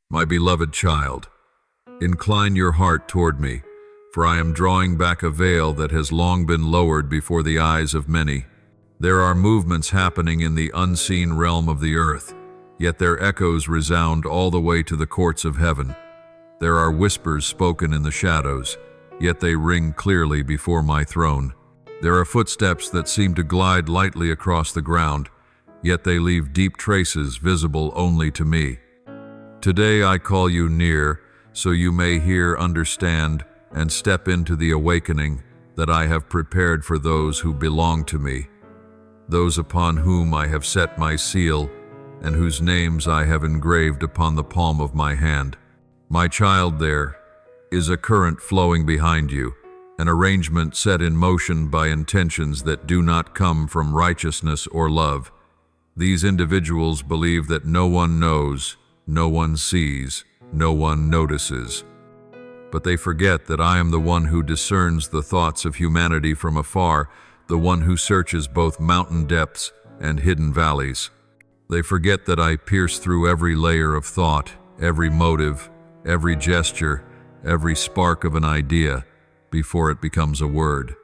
My beloved child, incline your heart toward me, for I am drawing back a veil that has long been lowered before the eyes of many. There are movements happening in the unseen realm of the earth, yet their echoes resound all the way to the courts of heaven. There are whispers spoken in the shadows, yet they ring clearly before my throne. There are footsteps that seem to glide lightly across the ground, yet they leave deep traces visible only to me. Today I call you near, so you may hear, understand, and step into the awakening that I have prepared for those who belong to me, those upon whom I have set my seal, and whose names I have engraved upon the palm of my hand. My child, there is a current flowing behind you, an arrangement set in motion by intentions that do not come from righteousness or love. These individuals believe that no one knows, no one sees, no one notices. But they forget that I am the one who discerns the thoughts of humanity from afar, the one who searches both mountain depths and hidden valleys. They forget that I pierce through every layer of thought, every motive, every gesture, every spark of an idea, before it becomes a word.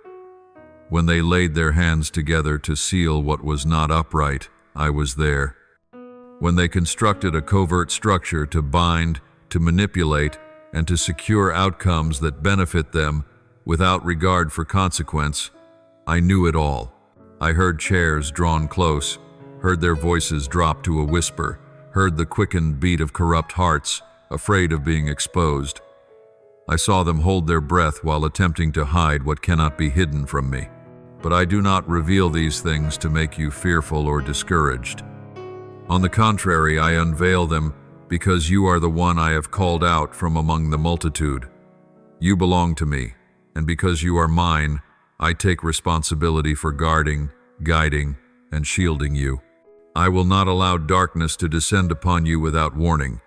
When they laid their hands together to seal what was not upright, I was there. When they constructed a covert structure to bind, to manipulate, and to secure outcomes that benefit them without regard for consequence, I knew it all. I heard chairs drawn close, heard their voices drop to a whisper, heard the quickened beat of corrupt hearts, afraid of being exposed. I saw them hold their breath while attempting to hide what cannot be hidden from me. But I do not reveal these things to make you fearful or discouraged. On the contrary, I unveil them because you are the one I have called out from among the multitude. You belong to me, and because you are mine, I take responsibility for guarding, guiding, and shielding you. I will not allow darkness to descend upon you without warning.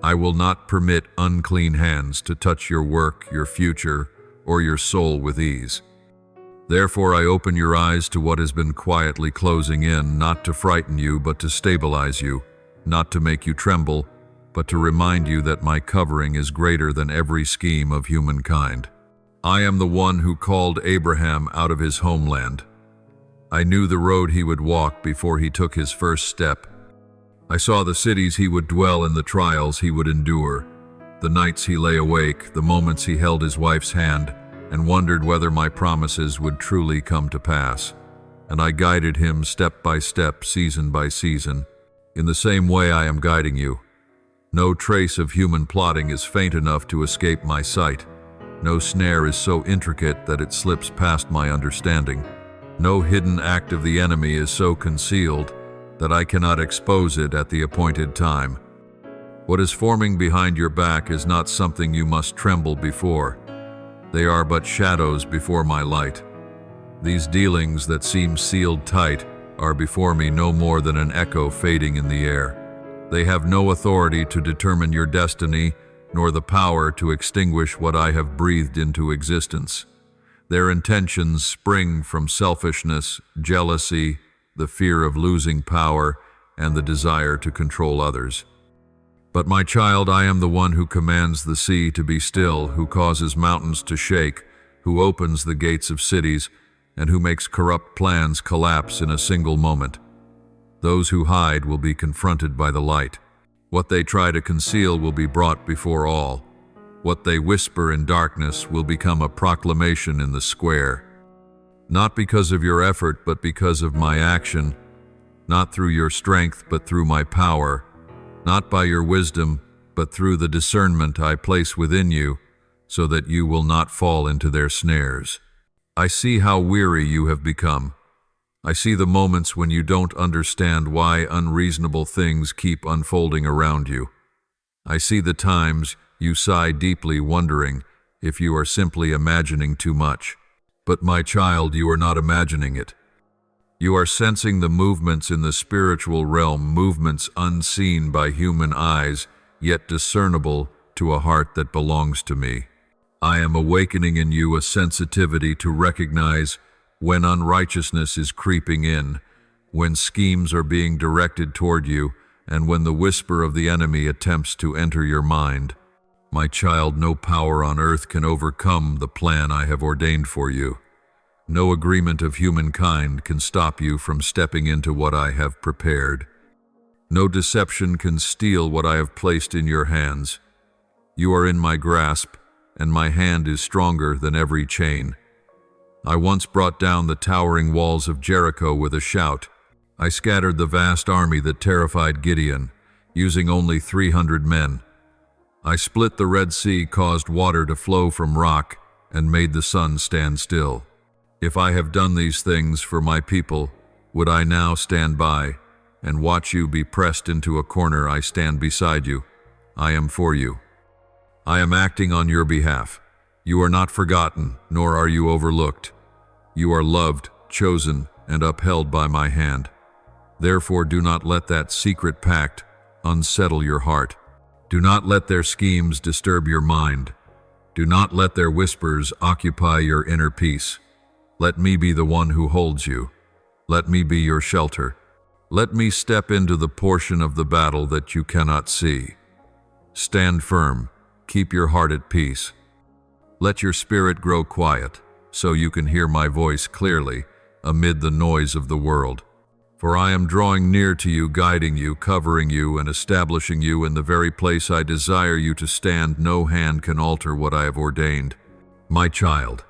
I will not permit unclean hands to touch your work, your future, or your soul with ease. Therefore, I open your eyes to what has been quietly closing in, not to frighten you, but to stabilize you, not to make you tremble, but to remind you that my covering is greater than every scheme of humankind. I am the one who called Abraham out of his homeland. I knew the road he would walk before he took his first step. I saw the cities he would dwell in, the trials he would endure, the nights he lay awake, the moments he held his wife's hand, and wondered whether my promises would truly come to pass. And I guided him step by step, season by season. In the same way I am guiding you. No trace of human plotting is faint enough to escape my sight. No snare is so intricate that it slips past my understanding. No hidden act of the enemy is so concealed that I cannot expose it at the appointed time. What is forming behind your back is not something you must tremble before. They are but shadows before my light. These dealings that seem sealed tight are before me no more than an echo fading in the air. They have no authority to determine your destiny, nor the power to extinguish what I have breathed into existence. Their intentions spring from selfishness, jealousy, the fear of losing power, and the desire to control others. But my child, I am the one who commands the sea to be still, who causes mountains to shake, who opens the gates of cities, and who makes corrupt plans collapse in a single moment. Those who hide will be confronted by the light. What they try to conceal will be brought before all. What they whisper in darkness will become a proclamation in the square. Not because of your effort, but because of my action. Not through your strength, but through my power. Not by your wisdom, but through the discernment I place within you, so that you will not fall into their snares. I see how weary you have become. I see the moments when you don't understand why unreasonable things keep unfolding around you. I see the times you sigh deeply, wondering if you are simply imagining too much. But my child, you are not imagining it. You are sensing the movements in the spiritual realm, movements unseen by human eyes, yet discernible to a heart that belongs to me. I am awakening in you a sensitivity to recognize when unrighteousness is creeping in, when schemes are being directed toward you, and when the whisper of the enemy attempts to enter your mind. My child, no power on earth can overcome the plan I have ordained for you. No agreement of humankind can stop you from stepping into what I have prepared. No deception can steal what I have placed in your hands. You are in my grasp, and my hand is stronger than every chain. I once brought down the towering walls of Jericho with a shout. I scattered the vast army that terrified Gideon, using only 300 men. I split the Red Sea, caused water to flow from rock, and made the sun stand still. If I have done these things for my people, would I now stand by and watch you be pressed into a corner? I stand beside you. I am for you. I am acting on your behalf. You are not forgotten, nor are you overlooked. You are loved, chosen, and upheld by my hand. Therefore, do not let that secret pact unsettle your heart. Do not let their schemes disturb your mind. Do not let their whispers occupy your inner peace. Let me be the one who holds you. Let me be your shelter. Let me step into the portion of the battle that you cannot see. Stand firm. Keep your heart at peace. Let your spirit grow quiet, so you can hear my voice clearly amid the noise of the world. For I am drawing near to you, guiding you, covering you, and establishing you in the very place I desire you to stand. No hand can alter what I have ordained. My child,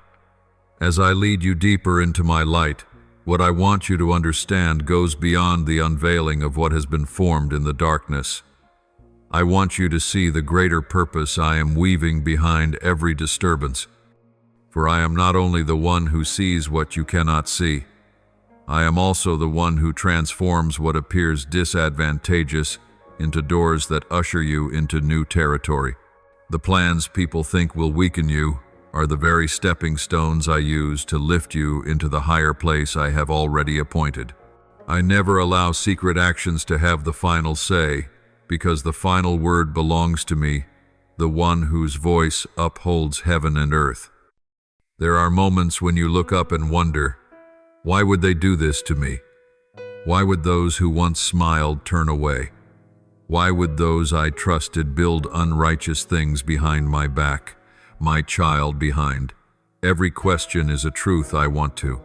as I lead you deeper into my light, what I want you to understand goes beyond the unveiling of what has been formed in the darkness. I want you to see the greater purpose I am weaving behind every disturbance. For I am not only the one who sees what you cannot see, I am also the one who transforms what appears disadvantageous into doors that usher you into new territory. The plans people think will weaken you are the very stepping stones I use to lift you into the higher place I have already appointed. I never allow secret actions to have the final say, because the final word belongs to me, the one whose voice upholds heaven and earth. There are moments when you look up and wonder, why would they do this to me? Why would those who once smiled turn away? Why would those I trusted build unrighteous things behind my back, my child behind? Every question is a truth I want to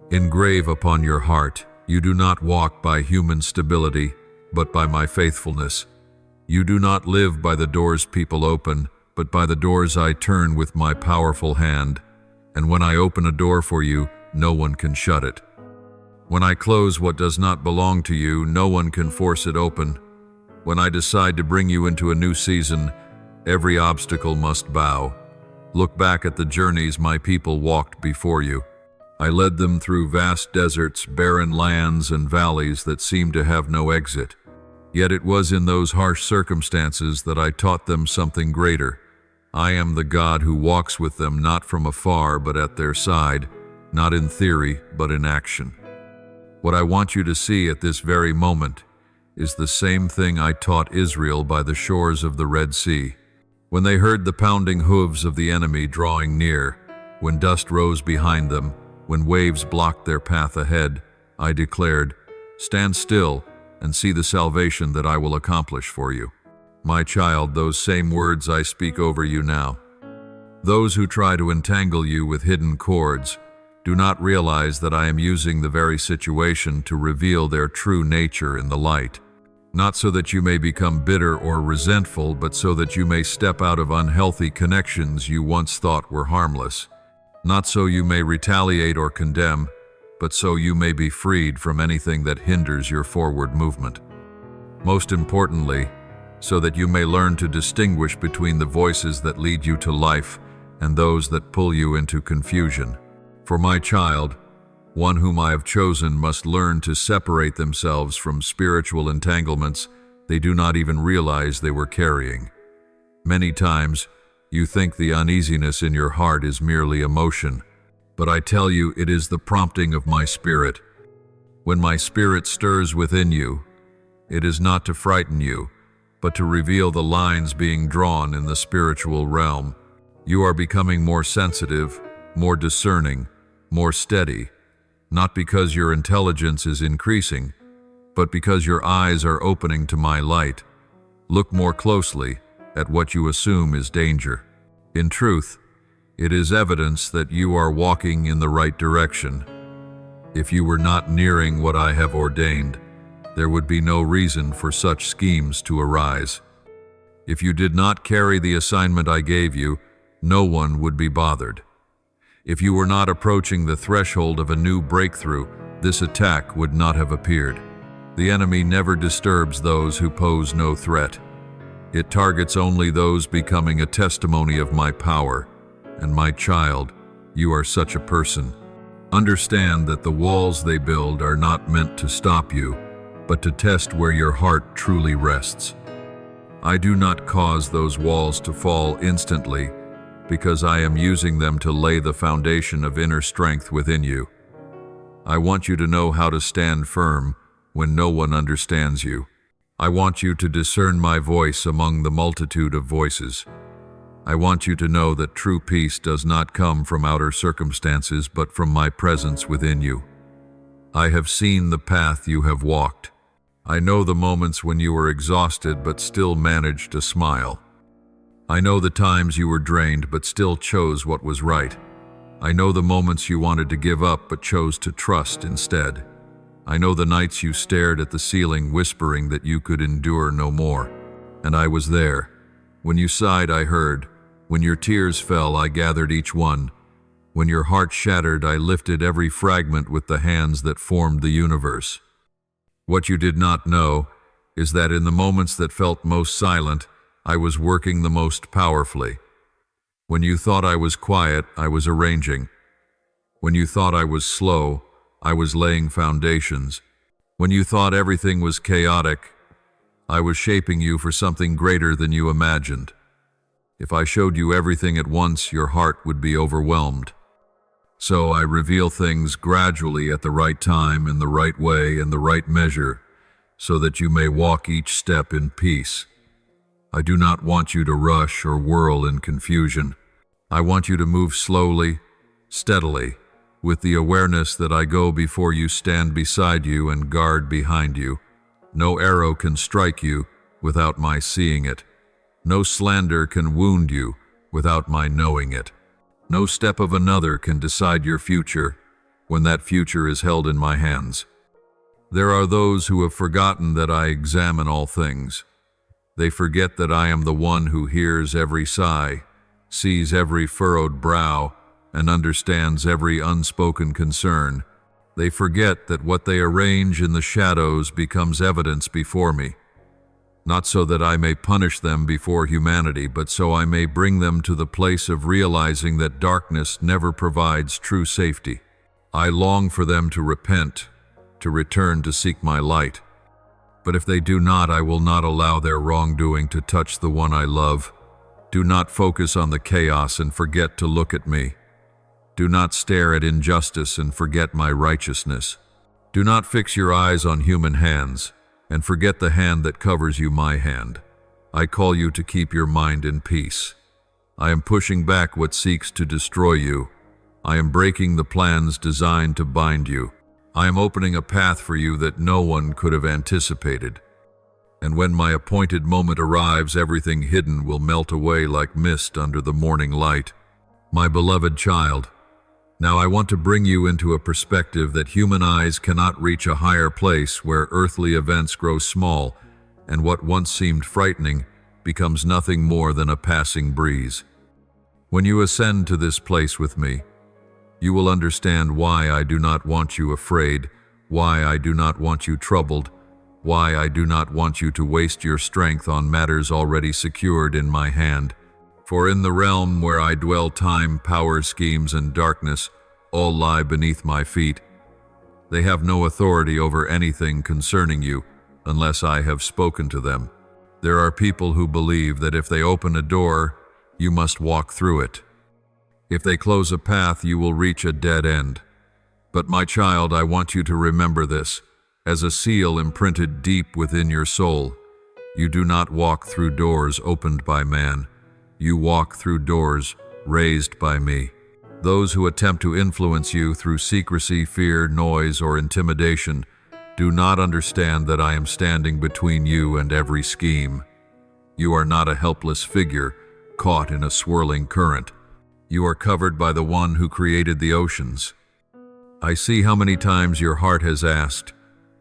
engrave upon your heart. You do not walk by human stability, but by my faithfulness. You do not live by the doors people open, but by the doors I turn with my powerful hand. And when I open a door for you, no one can shut it. When I close what does not belong to you, no one can force it open. When I decide to bring you into a new season, every obstacle must bow. Look back at the journeys my people walked before you. I led them through vast deserts, barren lands, and valleys that seemed to have no exit. Yet it was in those harsh circumstances that I taught them something greater. I am the God who walks with them, not from afar, but at their side, not in theory, but in action. What I want you to see at this very moment is the same thing I taught Israel by the shores of the Red Sea. When they heard the pounding hooves of the enemy drawing near, when dust rose behind them, when waves blocked their path ahead, I declared, "Stand still and see the salvation that I will accomplish for you." My child, those same words I speak over you now. Those who try to entangle you with hidden cords do not realize that I am using the very situation to reveal their true nature in the light. Not so that you may become bitter or resentful, but so that you may step out of unhealthy connections you once thought were harmless. Not so you may retaliate or condemn, but so you may be freed from anything that hinders your forward movement. Most importantly, so that you may learn to distinguish between the voices that lead you to life and those that pull you into confusion. For my child, one whom I have chosen must learn to separate themselves from spiritual entanglements they do not even realize they were carrying. Many times, you think the uneasiness in your heart is merely emotion, but I tell you it is the prompting of my spirit. When my spirit stirs within you, it is not to frighten you, but to reveal the lines being drawn in the spiritual realm. You are becoming more sensitive, more discerning, more steady, not because your intelligence is increasing, but because your eyes are opening to my light. Look more closely at what you assume is danger. In truth, it is evidence that you are walking in the right direction. If you were not nearing what I have ordained, there would be no reason for such schemes to arise. If you did not carry the assignment I gave you, no one would be bothered. If you were not approaching the threshold of a new breakthrough, this attack would not have appeared. The enemy never disturbs those who pose no threat. It targets only those becoming a testimony of my power. And my child, you are such a person. Understand that the walls they build are not meant to stop you, but to test where your heart truly rests. I do not cause those walls to fall instantly, because I am using them to lay the foundation of inner strength within you. I want you to know how to stand firm when no one understands you. I want you to discern my voice among the multitude of voices. I want you to know that true peace does not come from outer circumstances, but from my presence within you. I have seen the path you have walked. I know the moments when you were exhausted but still managed to smile. I know the times you were drained but still chose what was right. I know the moments you wanted to give up but chose to trust instead. I know the nights you stared at the ceiling whispering that you could endure no more. And I was there. When you sighed, I heard. When your tears fell, I gathered each one. When your heart shattered, I lifted every fragment with the hands that formed the universe. What you did not know is that in the moments that felt most silent, I was working the most powerfully. When you thought I was quiet, I was arranging. When you thought I was slow, I was laying foundations. When you thought everything was chaotic, I was shaping you for something greater than you imagined. If I showed you everything at once, your heart would be overwhelmed. So I reveal things gradually at the right time, in the right way, in the right measure, so that you may walk each step in peace. I do not want you to rush or whirl in confusion. I want you to move slowly, steadily, with the awareness that I go before you, stand beside you, and guard behind you. No arrow can strike you without my seeing it. No slander can wound you without my knowing it. No step of another can decide your future when that future is held in my hands. There are those who have forgotten that I examine all things. They forget that I am the one who hears every sigh, sees every furrowed brow, and understands every unspoken concern. They forget that what they arrange in the shadows becomes evidence before me. Not so that I may punish them before humanity, but so I may bring them to the place of realizing that darkness never provides true safety. I long for them to repent, to return to seek my light. But if they do not, I will not allow their wrongdoing to touch the one I love. Do not focus on the chaos and forget to look at me. Do not stare at injustice and forget my righteousness. Do not fix your eyes on human hands and forget the hand that covers you, my hand. I call you to keep your mind in peace. I am pushing back what seeks to destroy you. I am breaking the plans designed to bind you. I am opening a path for you that no one could have anticipated. And when my appointed moment arrives, everything hidden will melt away like mist under the morning light. My beloved child, now I want to bring you into a perspective that human eyes cannot reach, a higher place where earthly events grow small and what once seemed frightening becomes nothing more than a passing breeze. When you ascend to this place with me, you will understand why I do not want you afraid, why I do not want you troubled, why I do not want you to waste your strength on matters already secured in my hand. For in the realm where I dwell, time, power, schemes, and darkness all lie beneath my feet. They have no authority over anything concerning you unless I have spoken to them. There are people who believe that if they open a door, you must walk through it. If they close a path, you will reach a dead end. But my child, I want you to remember this as a seal imprinted deep within your soul. You do not walk through doors opened by man. You walk through doors raised by me. Those who attempt to influence you through secrecy, fear, noise, or intimidation Do not understand that I am standing between you and every scheme. You are not a helpless figure caught in a swirling current. You are covered by the one who created the oceans. I see how many times your heart has asked,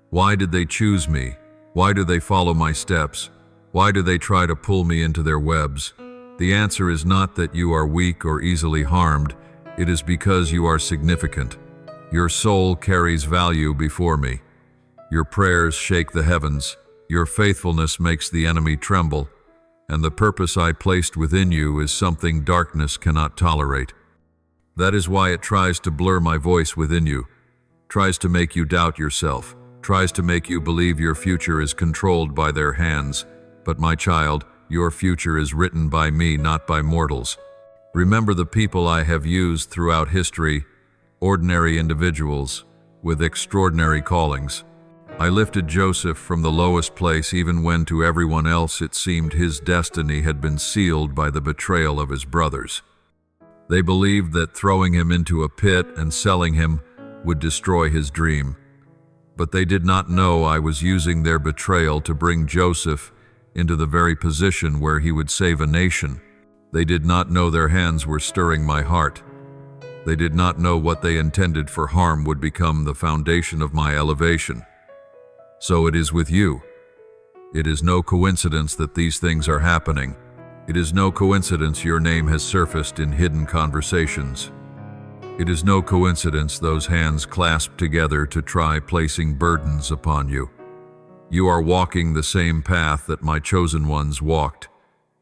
why did they choose me? Why do they follow my steps? Why do they try to pull me into their webs? The answer is not that you are weak or easily harmed. It is because you are significant. Your soul carries value before me. Your prayers shake the heavens. Your faithfulness makes the enemy tremble. And the purpose I placed within you is something darkness cannot tolerate. That is why it tries to blur my voice within you, tries to make you doubt yourself, tries to make you believe your future is controlled by their hands. But my child, your future is written by me, not by mortals. Remember the people I have used throughout history, ordinary individuals with extraordinary callings. I lifted Joseph from the lowest place even when to everyone else it seemed his destiny had been sealed by the betrayal of his brothers. They believed that throwing him into a pit and selling him would destroy his dream. But they did not know I was using their betrayal to bring Joseph into the very position where he would save a nation. They did not know their hands were stirring my heart. They did not know what they intended for harm would become the foundation of my elevation. So it is with you. It is no coincidence that these things are happening. It is no coincidence your name has surfaced in hidden conversations. It is no coincidence those hands clasped together to try placing burdens upon you. You are walking the same path that my chosen ones walked.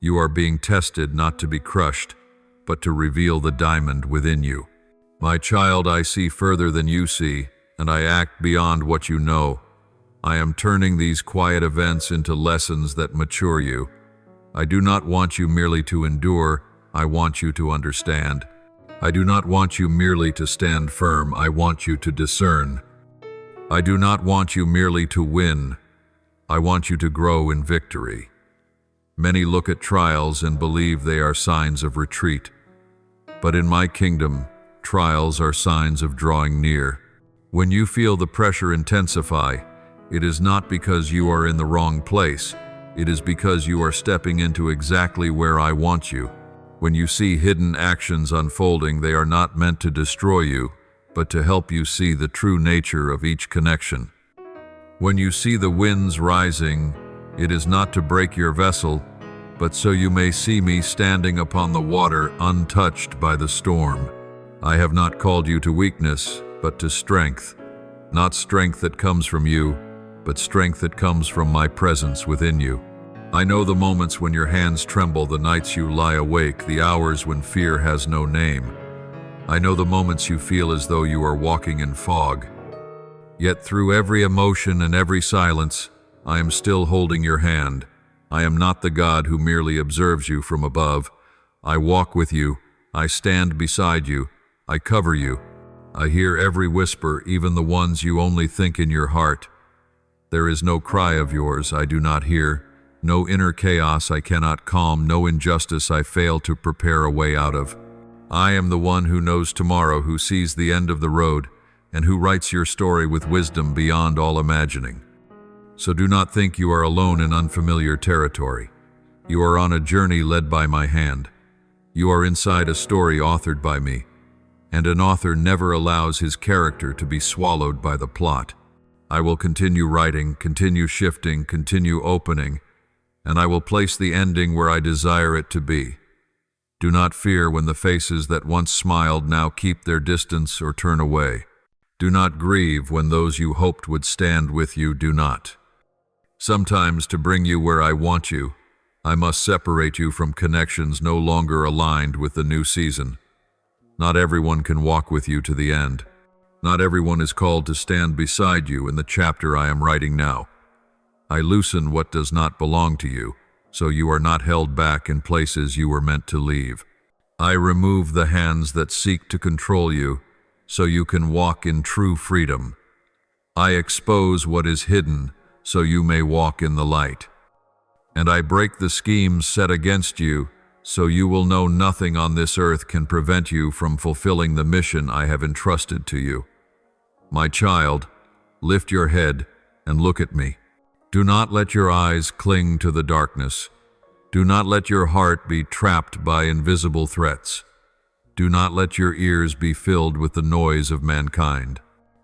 You are being tested not to be crushed, but to reveal the diamond within you. My child, I see further than you see, and I act beyond what you know. I am turning these quiet events into lessons that mature you. I do not want you merely to endure, I want you to understand. I do not want you merely to stand firm, I want you to discern. I do not want you merely to win, I want you to grow in victory. Many look at trials and believe they are signs of retreat. But in my kingdom, trials are signs of drawing near. When you feel the pressure intensify, it is not because you are in the wrong place. It is because you are stepping into exactly where I want you. When you see hidden actions unfolding, they are not meant to destroy you, but to help you see the true nature of each connection. When you see the winds rising, it is not to break your vessel, but so you may see me standing upon the water untouched by the storm. I have not called you to weakness, but to strength. Not strength that comes from you, but strength that comes from my presence within you. I know the moments when your hands tremble, the nights you lie awake, the hours when fear has no name. I know the moments you feel as though you are walking in fog. Yet through every emotion and every silence, I am still holding your hand. I am not the God who merely observes you from above. I walk with you, I stand beside you, I cover you. I hear every whisper, even the ones you only think in your heart. There is no cry of yours I do not hear, no inner chaos I cannot calm, no injustice I fail to prepare a way out of. I am the one who knows tomorrow, who sees the end of the road, and who writes your story with wisdom beyond all imagining. So do not think you are alone in unfamiliar territory. You are on a journey led by my hand. You are inside a story authored by me, and an author never allows his character to be swallowed by the plot. I will continue writing, continue shifting, continue opening, and I will place the ending where I desire it to be. Do not fear when the faces that once smiled now keep their distance or turn away. Do not grieve when those you hoped would stand with you do not. Sometimes, to bring you where I want you, I must separate you from connections no longer aligned with the new season. Not everyone can walk with you to the end. Not everyone is called to stand beside you in the chapter I am writing now. I loosen what does not belong to you, so you are not held back in places you were meant to leave. I remove the hands that seek to control you, so you can walk in true freedom. I expose what is hidden, so you may walk in the light. And I break the schemes set against you, so you will know nothing on this earth can prevent you from fulfilling the mission I have entrusted to you. My child, lift your head, and look at me. Do not let your eyes cling to the darkness. Do not let your heart be trapped by invisible threats. Do not let your ears be filled with the noise of mankind.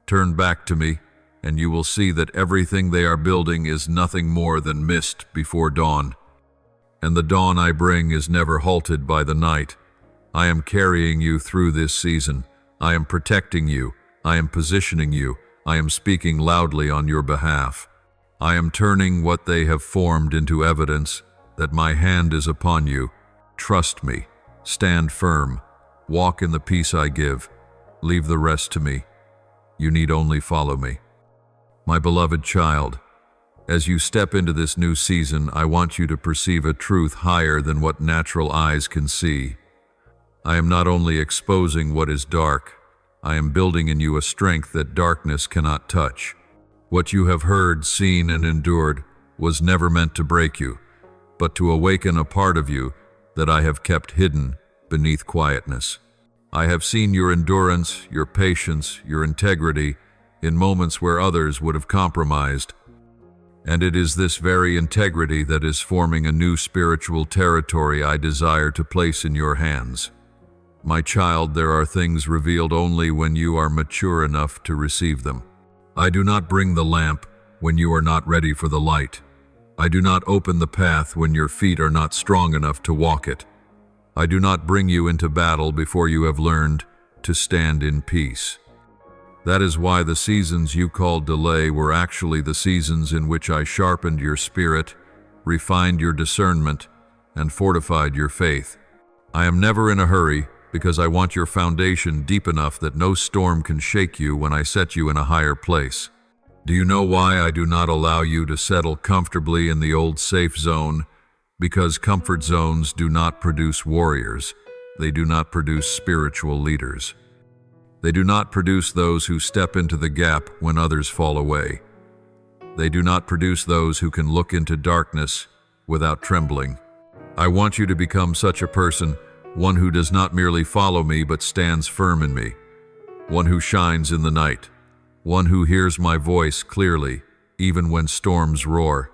Turn back to me, and you will see that everything they are building is nothing more than mist before dawn. And the dawn I bring is never halted by the night. I am carrying you through this season. I am protecting you. I am positioning you. I am speaking loudly on your behalf. I am turning what they have formed into evidence that my hand is upon you. Trust me. Stand firm. Walk in the peace I give. Leave the rest to me. You need only follow me. My beloved child, as you step into this new season, I want you to perceive a truth higher than what natural eyes can see. I am not only exposing what is dark, I am building in you a strength that darkness cannot touch. What you have heard, seen, and endured was never meant to break you, but to awaken a part of you that I have kept hidden beneath quietness. I have seen your endurance, your patience, your integrity in moments where others would have compromised. And it is this very integrity that is forming a new spiritual territory I desire to place in your hands. My child, there are things revealed only when you are mature enough to receive them. I do not bring the lamp when you are not ready for the light. I do not open the path when your feet are not strong enough to walk it. I do not bring you into battle before you have learned to stand in peace. That is why the seasons you called delay were actually the seasons in which I sharpened your spirit, refined your discernment, and fortified your faith. I am never in a hurry because I want your foundation deep enough that no storm can shake you when I set you in a higher place. Do you know why I do not allow you to settle comfortably in the old safe zone? Because comfort zones do not produce warriors. They do not produce spiritual leaders. They do not produce those who step into the gap when others fall away. They do not produce those who can look into darkness without trembling. I want you to become such a person, one who does not merely follow me but stands firm in me, one who shines in the night, one who hears my voice clearly even when storms roar,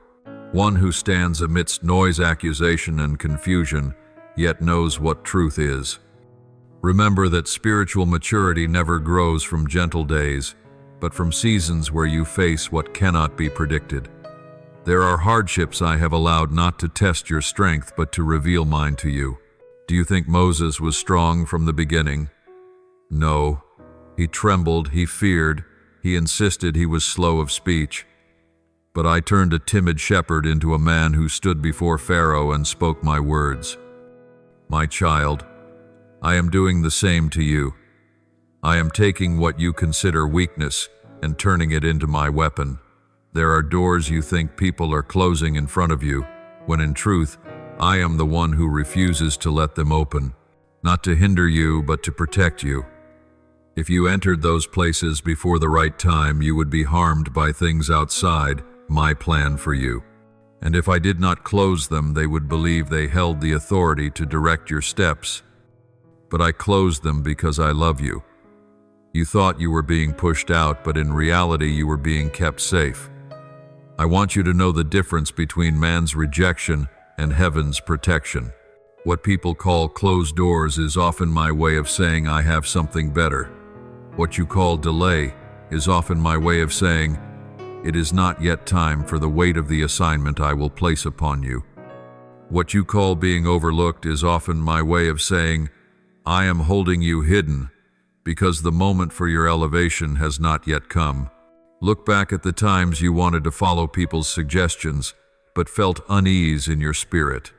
one who stands amidst noise, accusation, and confusion, yet knows what truth is. Remember that spiritual maturity never grows from gentle days, but from seasons where you face what cannot be predicted. There are hardships I have allowed not to test your strength, but to reveal mine to you. Do you think Moses was strong from the beginning? No. He trembled, he feared, he insisted he was slow of speech. But I turned a timid shepherd into a man who stood before Pharaoh and spoke my words. My child, I am doing the same to you. I am taking what you consider weakness and turning it into my weapon. There are doors you think people are closing in front of you, when in truth, I am the one who refuses to let them open, not to hinder you, but to protect you. If you entered those places before the right time, you would be harmed by things outside my plan for you. And if I did not close them, they would believe they held the authority to direct your steps. But I closed them because I love you. You thought you were being pushed out, but in reality you were being kept safe. I want you to know the difference between man's rejection and heaven's protection. What people call closed doors is often my way of saying I have something better. What you call delay is often my way of saying it is not yet time for the weight of the assignment I will place upon you. What you call being overlooked is often my way of saying I am holding you hidden because the moment for your elevation has not yet come. Look back at the times you wanted to follow people's suggestions, but felt unease in your spirit.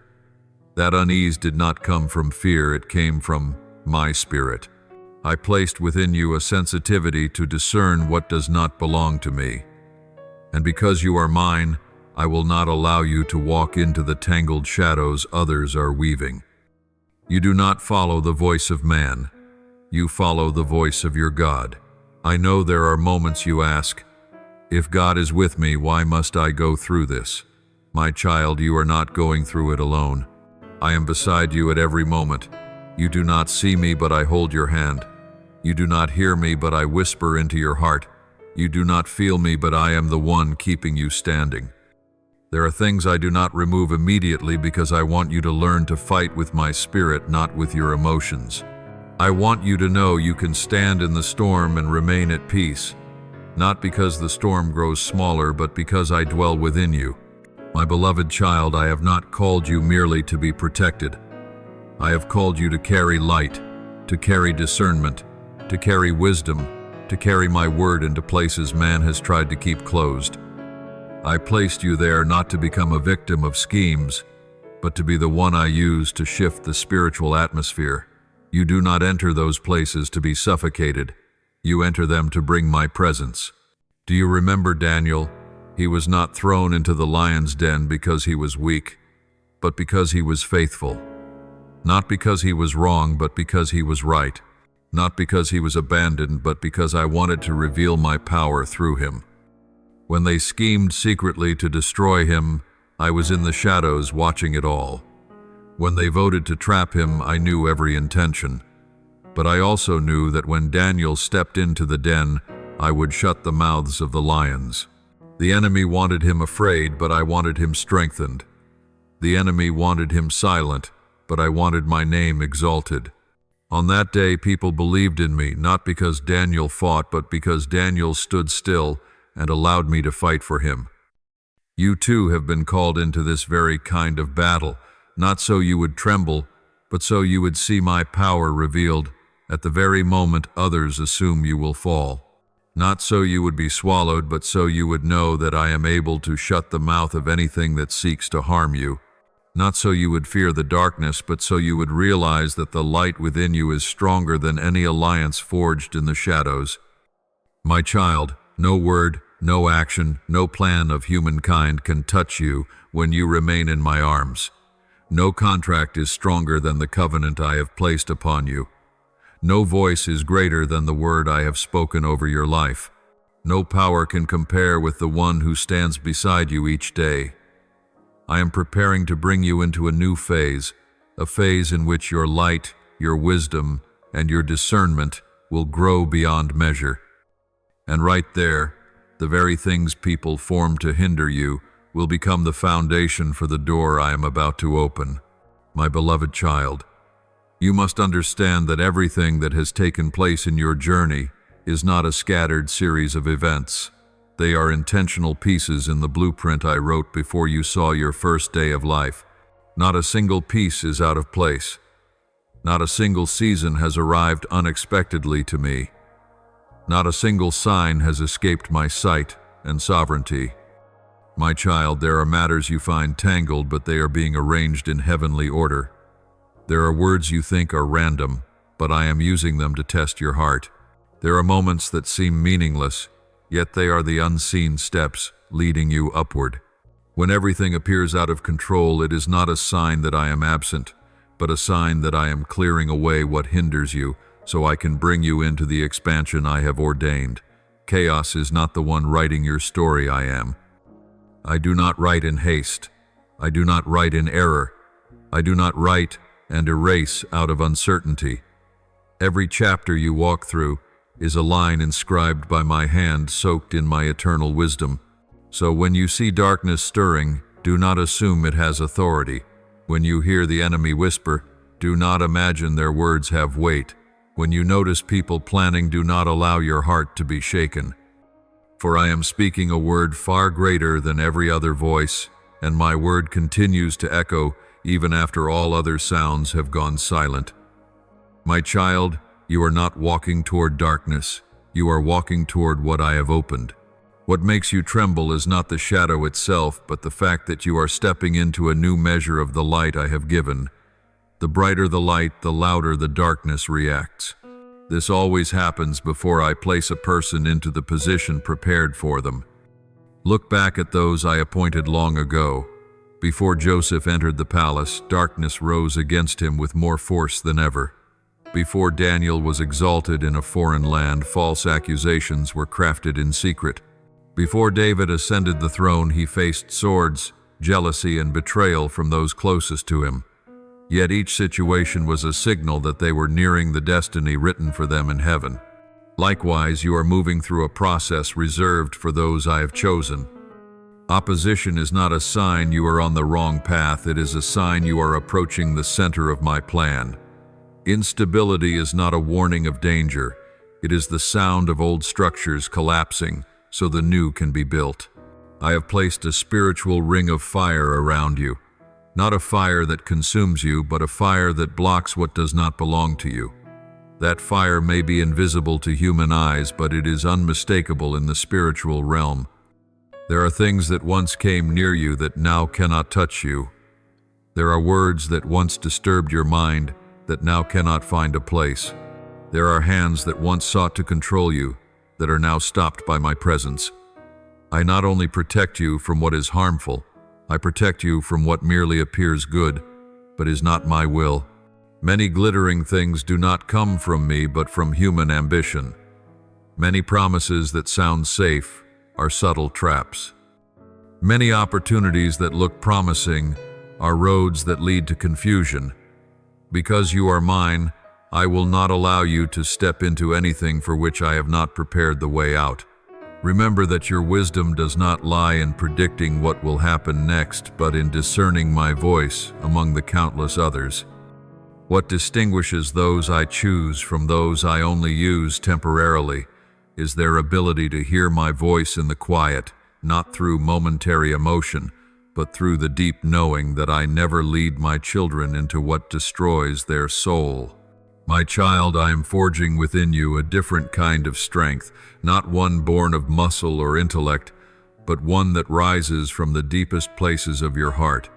That unease did not come from fear, it came from my spirit. I placed within you a sensitivity to discern what does not belong to me. And because you are mine, I will not allow you to walk into the tangled shadows others are weaving. You do not follow the voice of man. You follow the voice of your God. I know there are moments you ask, if God is with me, why must I go through this? My child, you are not going through it alone. I am beside you at every moment. You do not see me, but I hold your hand. You do not hear me, but I whisper into your heart. You do not feel me, but I am the one keeping you standing. There are things I do not remove immediately because I want you to learn to fight with my spirit, not with your emotions. I want you to know you can stand in the storm and remain at peace, not because the storm grows smaller, but because I dwell within you. My beloved child, I have not called you merely to be protected. I have called you to carry light, to carry discernment, to carry wisdom, to carry my word into places man has tried to keep closed. I placed you there not to become a victim of schemes, but to be the one I use to shift the spiritual atmosphere. You do not enter those places to be suffocated. You enter them to bring my presence. Do you remember Daniel? He was not thrown into the lion's den because he was weak, but because he was faithful. Not because he was wrong, but because he was right. Not because he was abandoned, but because I wanted to reveal my power through him. When they schemed secretly to destroy him, I was in the shadows watching it all. When they voted to trap him, I knew every intention. But I also knew that when Daniel stepped into the den, I would shut the mouths of the lions. The enemy wanted him afraid, but I wanted him strengthened. The enemy wanted him silent, but I wanted my name exalted. On that day, people believed in me, not because Daniel fought, but because Daniel stood still and allowed me to fight for him. You too have been called into this very kind of battle, not so you would tremble, but so you would see my power revealed at the very moment others assume you will fall. Not so you would be swallowed, but so you would know that I am able to shut the mouth of anything that seeks to harm you. Not so you would fear the darkness, but so you would realize that the light within you is stronger than any alliance forged in the shadows. My child, no word, no action, no plan of humankind can touch you when you remain in my arms. No contract is stronger than the covenant I have placed upon you. No voice is greater than the word I have spoken over your life. No power can compare with the one who stands beside you each day. I am preparing to bring you into a new phase, a phase in which your light, your wisdom, and your discernment will grow beyond measure. And right there, the very things people form to hinder you will become the foundation for the door I am about to open. My beloved child, you must understand that everything that has taken place in your journey is not a scattered series of events. They are intentional pieces in the blueprint I wrote before you saw your first day of life. Not a single piece is out of place. Not a single season has arrived unexpectedly to me. Not a single sign has escaped my sight and sovereignty. My child, there are matters you find tangled, but they are being arranged in heavenly order. There are words you think are random, but I am using them to test your heart. There are moments that seem meaningless, yet they are the unseen steps leading you upward. When everything appears out of control, it is not a sign that I am absent, but a sign that I am clearing away what hinders you, so I can bring you into the expansion I have ordained. Chaos is not the one writing your story, I am. I do not write in haste. I do not write in error. I do not write and erase out of uncertainty. Every chapter you walk through is a line inscribed by my hand, soaked in my eternal wisdom. So when you see darkness stirring, do not assume it has authority. When you hear the enemy whisper, do not imagine their words have weight. When you notice people planning, do not allow your heart to be shaken. For I am speaking a word far greater than every other voice, and my word continues to echo even after all other sounds have gone silent. My child, you are not walking toward darkness. You are walking toward what I have opened. What makes you tremble is not the shadow itself, but the fact that you are stepping into a new measure of the light I have given. The brighter the light, the louder the darkness reacts. This always happens before I place a person into the position prepared for them. Look back at those I appointed long ago. Before Joseph entered the palace, darkness rose against him with more force than ever. Before Daniel was exalted in a foreign land, false accusations were crafted in secret. Before David ascended the throne, he faced swords, jealousy, and betrayal from those closest to him. Yet each situation was a signal that they were nearing the destiny written for them in heaven. Likewise, you are moving through a process reserved for those I have chosen. Opposition is not a sign you are on the wrong path, it is a sign you are approaching the center of my plan. Instability is not a warning of danger, it is the sound of old structures collapsing so the new can be built. I have placed a spiritual ring of fire around you, not a fire that consumes you, but a fire that blocks what does not belong to you. That fire may be invisible to human eyes, but it is unmistakable in the spiritual realm. There are things that once came near you that now cannot touch you. There are words that once disturbed your mind that now cannot find a place. There are hands that once sought to control you that are now stopped by my presence. I not only protect you from what is harmful, I protect you from what merely appears good, but is not my will. Many glittering things do not come from me, but from human ambition. Many promises that sound safe are subtle traps. Many opportunities that look promising are roads that lead to confusion. Because you are mine, I will not allow you to step into anything for which I have not prepared the way out. Remember that your wisdom does not lie in predicting what will happen next, but in discerning my voice among the countless others. What distinguishes those I choose from those I only use temporarily is their ability to hear my voice in the quiet, not through momentary emotion, but through the deep knowing that I never lead my children into what destroys their soul. My child, I am forging within you a different kind of strength, not one born of muscle or intellect, but one that rises from the deepest places of your heart.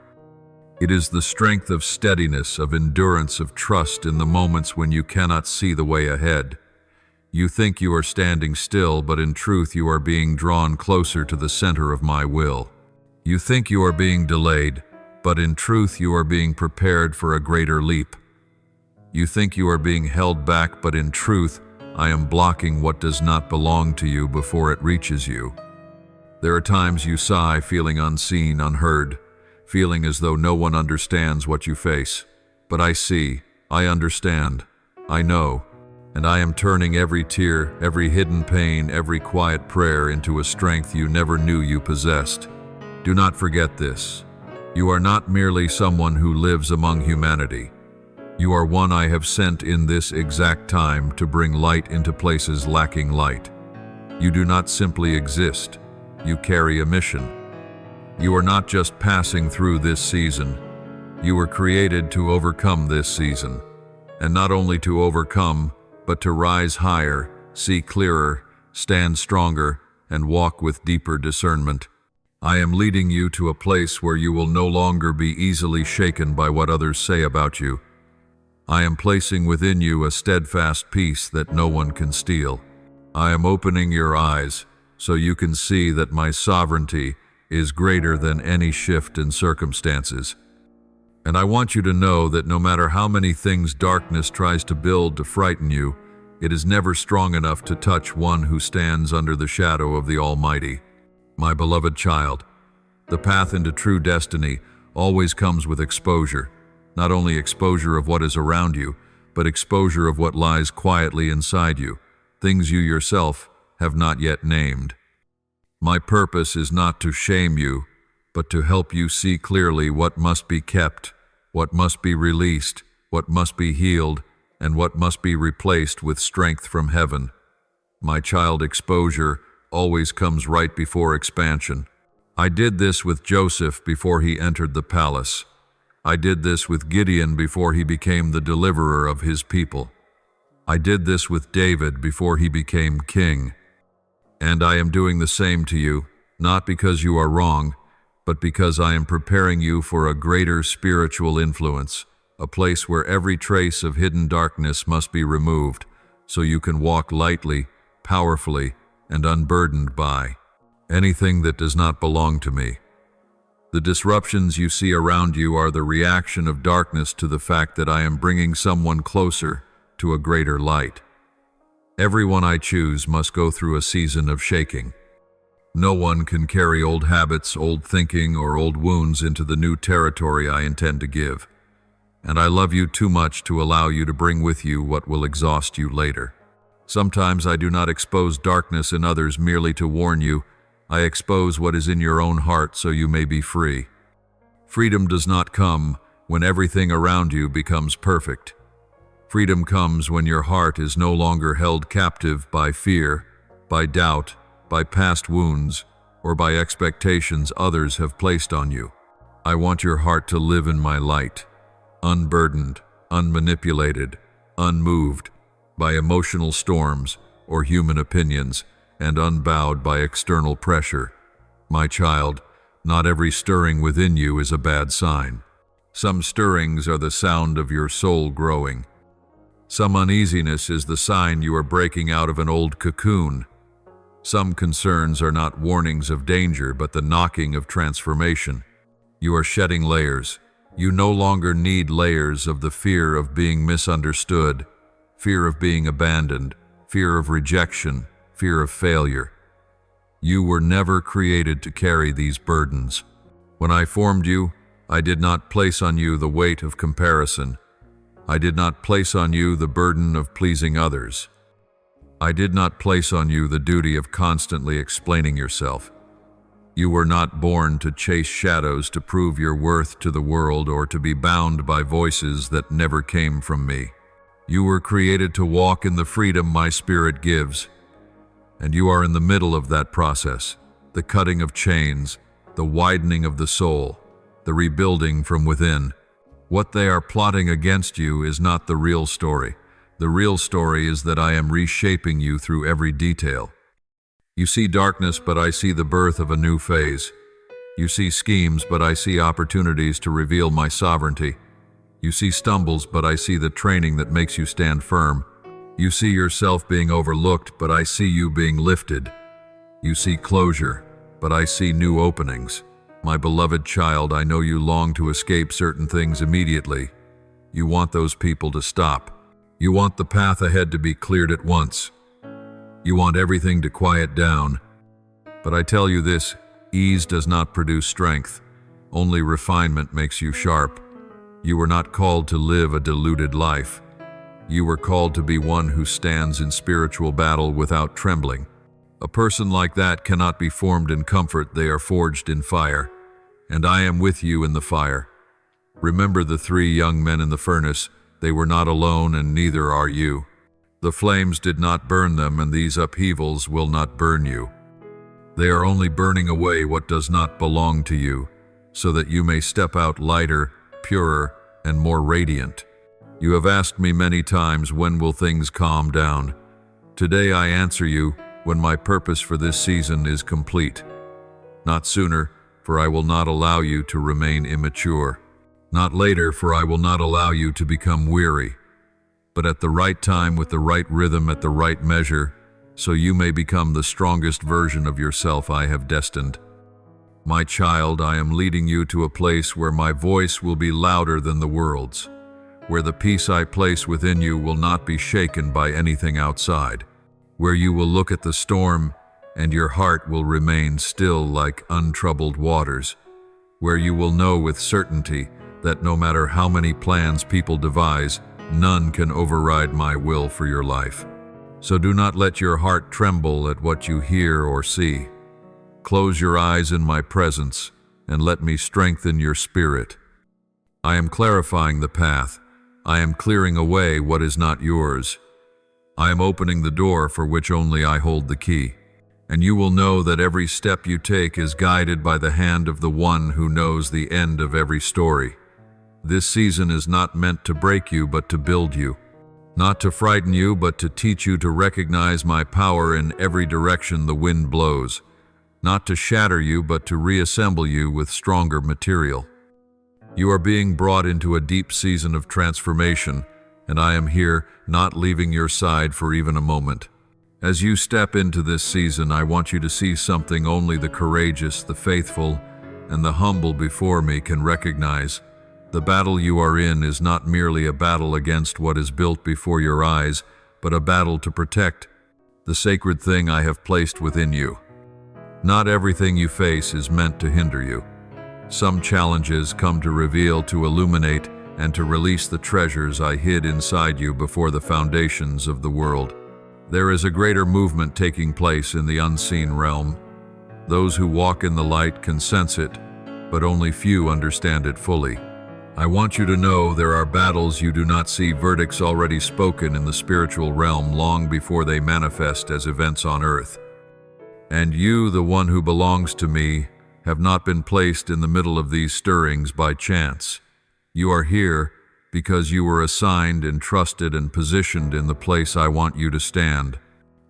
It is the strength of steadiness, of endurance, of trust in the moments when you cannot see the way ahead. You think you are standing still, but in truth you are being drawn closer to the center of my will. You think you are being delayed, but in truth you are being prepared for a greater leap. You think you are being held back, but in truth I am blocking what does not belong to you before it reaches you. There are times you sigh, feeling unseen, unheard, feeling as though no one understands what you face. But I see, I understand, I know, and I am turning every tear, every hidden pain, every quiet prayer into a strength you never knew you possessed. Do not forget this. You are not merely someone who lives among humanity. You are one I have sent in this exact time to bring light into places lacking light. You do not simply exist, you carry a mission. You are not just passing through this season. You were created to overcome this season. And not only to overcome, but to rise higher, see clearer, stand stronger, and walk with deeper discernment. I am leading you to a place where you will no longer be easily shaken by what others say about you. I am placing within you a steadfast peace that no one can steal. I am opening your eyes so you can see that my sovereignty is greater than any shift in circumstances. And I want you to know that no matter how many things darkness tries to build to frighten you, it is never strong enough to touch one who stands under the shadow of the Almighty. My beloved child, the path into true destiny always comes with exposure, not only exposure of what is around you, but exposure of what lies quietly inside you, things you yourself have not yet named. My purpose is not to shame you, but to help you see clearly what must be kept, what must be released, what must be healed, and what must be replaced with strength from heaven. My child, exposure always comes right before expansion. I did this with Joseph before he entered the palace. I did this with Gideon before he became the deliverer of his people. I did this with David before he became king. And I am doing the same to you, not because you are wrong, but because I am preparing you for a greater spiritual influence, a place where every trace of hidden darkness must be removed, so you can walk lightly, powerfully, and unburdened by anything that does not belong to me. The disruptions you see around you are the reaction of darkness to the fact that I am bringing someone closer to a greater light. Everyone I choose must go through a season of shaking. No one can carry old habits, old thinking, or old wounds into the new territory I intend to give. And I love you too much to allow you to bring with you what will exhaust you later. Sometimes I do not expose darkness in others merely to warn you. I expose what is in your own heart so you may be free. Freedom does not come when everything around you becomes perfect. Freedom comes when your heart is no longer held captive by fear, by doubt, by past wounds, or by expectations others have placed on you. I want your heart to live in my light, unburdened, unmanipulated, unmoved by emotional storms or human opinions, and unbowed by external pressure. My child, not every stirring within you is a bad sign. Some stirrings are the sound of your soul growing. Some uneasiness is the sign you are breaking out of an old cocoon. Some concerns are not warnings of danger, but the knocking of transformation. You are shedding layers. You no longer need layers of the fear of being misunderstood, fear of being abandoned, fear of rejection, fear of failure. You were never created to carry these burdens. When I formed you, I did not place on you the weight of comparison. I did not place on you the burden of pleasing others. I did not place on you the duty of constantly explaining yourself. You were not born to chase shadows to prove your worth to the world or to be bound by voices that never came from me. You were created to walk in the freedom my Spirit gives, and you are in the middle of that process, the cutting of chains, the widening of the soul, the rebuilding from within. What they are plotting against you is not the real story. The real story is that I am reshaping you through every detail. You see darkness, but I see the birth of a new phase. You see schemes, but I see opportunities to reveal my sovereignty. You see stumbles, but I see the training that makes you stand firm. You see yourself being overlooked, but I see you being lifted. You see closure, but I see new openings. My beloved child, I know you long to escape certain things immediately. You want those people to stop. You want the path ahead to be cleared at once. You want everything to quiet down. But I tell you this, ease does not produce strength. Only refinement makes you sharp. You were not called to live a deluded life. You were called to be one who stands in spiritual battle without trembling. A person like that cannot be formed in comfort, they are forged in fire. And I am with you in the fire. Remember the 3 young men in the furnace. They were not alone, and neither are you. The flames did not burn them, and these upheavals will not burn you. They are only burning away what does not belong to you, so that you may step out lighter, purer, and more radiant. You have asked me many times, when will things calm down? Today I answer you, when my purpose for this season is complete. Not sooner, for I will not allow you to remain immature. Not later, for I will not allow you to become weary. But at the right time, with the right rhythm, at the right measure, so you may become the strongest version of yourself I have destined. My child, I am leading you to a place where my voice will be louder than the world's, where the peace I place within you will not be shaken by anything outside, where you will look at the storm and your heart will remain still like untroubled waters, where you will know with certainty that no matter how many plans people devise, none can override my will for your life. So do not let your heart tremble at what you hear or see. Close your eyes in my presence and let me strengthen your spirit. I am clarifying the path. I am clearing away what is not yours. I am opening the door for which only I hold the key. And you will know that every step you take is guided by the hand of the one who knows the end of every story. This season is not meant to break you, but to build you. Not to frighten you, but to teach you to recognize my power in every direction the wind blows. Not to shatter you, but to reassemble you with stronger material. You are being brought into a deep season of transformation, and I am here, not leaving your side for even a moment. As you step into this season, I want you to see something only the courageous, the faithful, and the humble before me can recognize. The battle you are in is not merely a battle against what is built before your eyes, but a battle to protect the sacred thing I have placed within you. Not everything you face is meant to hinder you. Some challenges come to reveal, to illuminate, and to release the treasures I hid inside you before the foundations of the world. There is a greater movement taking place in the unseen realm. Those who walk in the light can sense it, but only few understand it fully. I want you to know there are battles you do not see, verdicts already spoken in the spiritual realm long before they manifest as events on earth. And you, the one who belongs to me, have not been placed in the middle of these stirrings by chance. You are here because you were assigned, entrusted, and positioned in the place I want you to stand.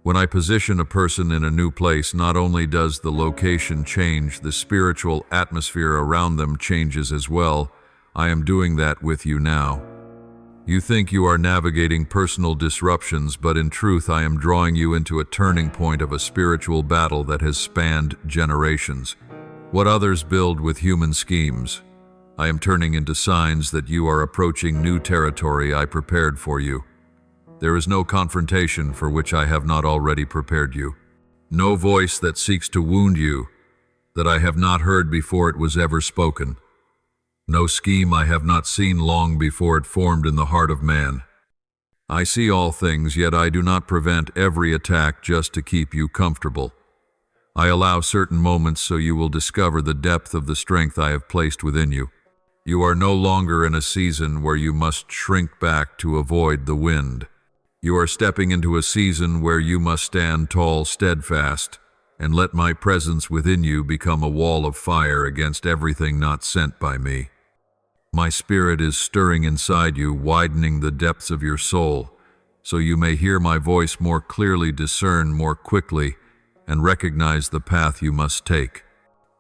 When I position a person in a new place, not only does the location change, the spiritual atmosphere around them changes as well. I am doing that with you now. You think you are navigating personal disruptions, but in truth I am drawing you into a turning point of a spiritual battle that has spanned generations. What others build with human schemes, I am turning into signs that you are approaching new territory I prepared for you. There is no confrontation for which I have not already prepared you. No voice that seeks to wound you that I have not heard before it was ever spoken. No scheme I have not seen long before it formed in the heart of man. I see all things, yet I do not prevent every attack just to keep you comfortable. I allow certain moments so you will discover the depth of the strength I have placed within you. You are no longer in a season where you must shrink back to avoid the wind. You are stepping into a season where you must stand tall, steadfast, and let my presence within you become a wall of fire against everything not sent by me. My spirit is stirring inside you, widening the depths of your soul, so you may hear my voice more clearly, discern more quickly, and recognize the path you must take.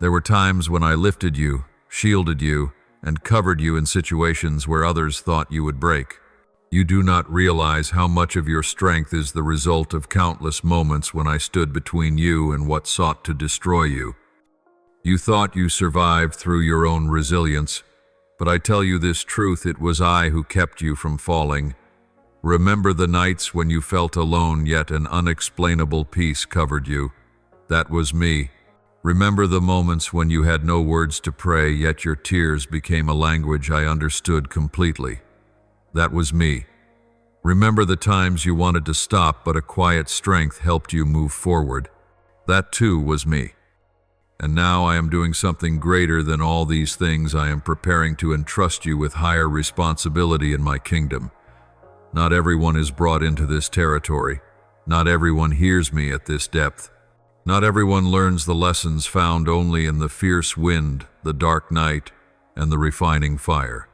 There were times when I lifted you, shielded you, and covered you in situations where others thought you would break. You do not realize how much of your strength is the result of countless moments when I stood between you and what sought to destroy you. You thought you survived through your own resilience, but I tell you this truth, it was I who kept you from falling. Remember the nights when you felt alone, yet an unexplainable peace covered you. That was me. Remember the moments when you had no words to pray, yet your tears became a language I understood completely. That was me. Remember the times you wanted to stop, but a quiet strength helped you move forward. That too was me. And now I am doing something greater than all these things. I am preparing to entrust you with higher responsibility in my kingdom. Not everyone is brought into this territory. Not everyone hears me at this depth. Not everyone learns the lessons found only in the fierce wind, the dark night, and the refining fire.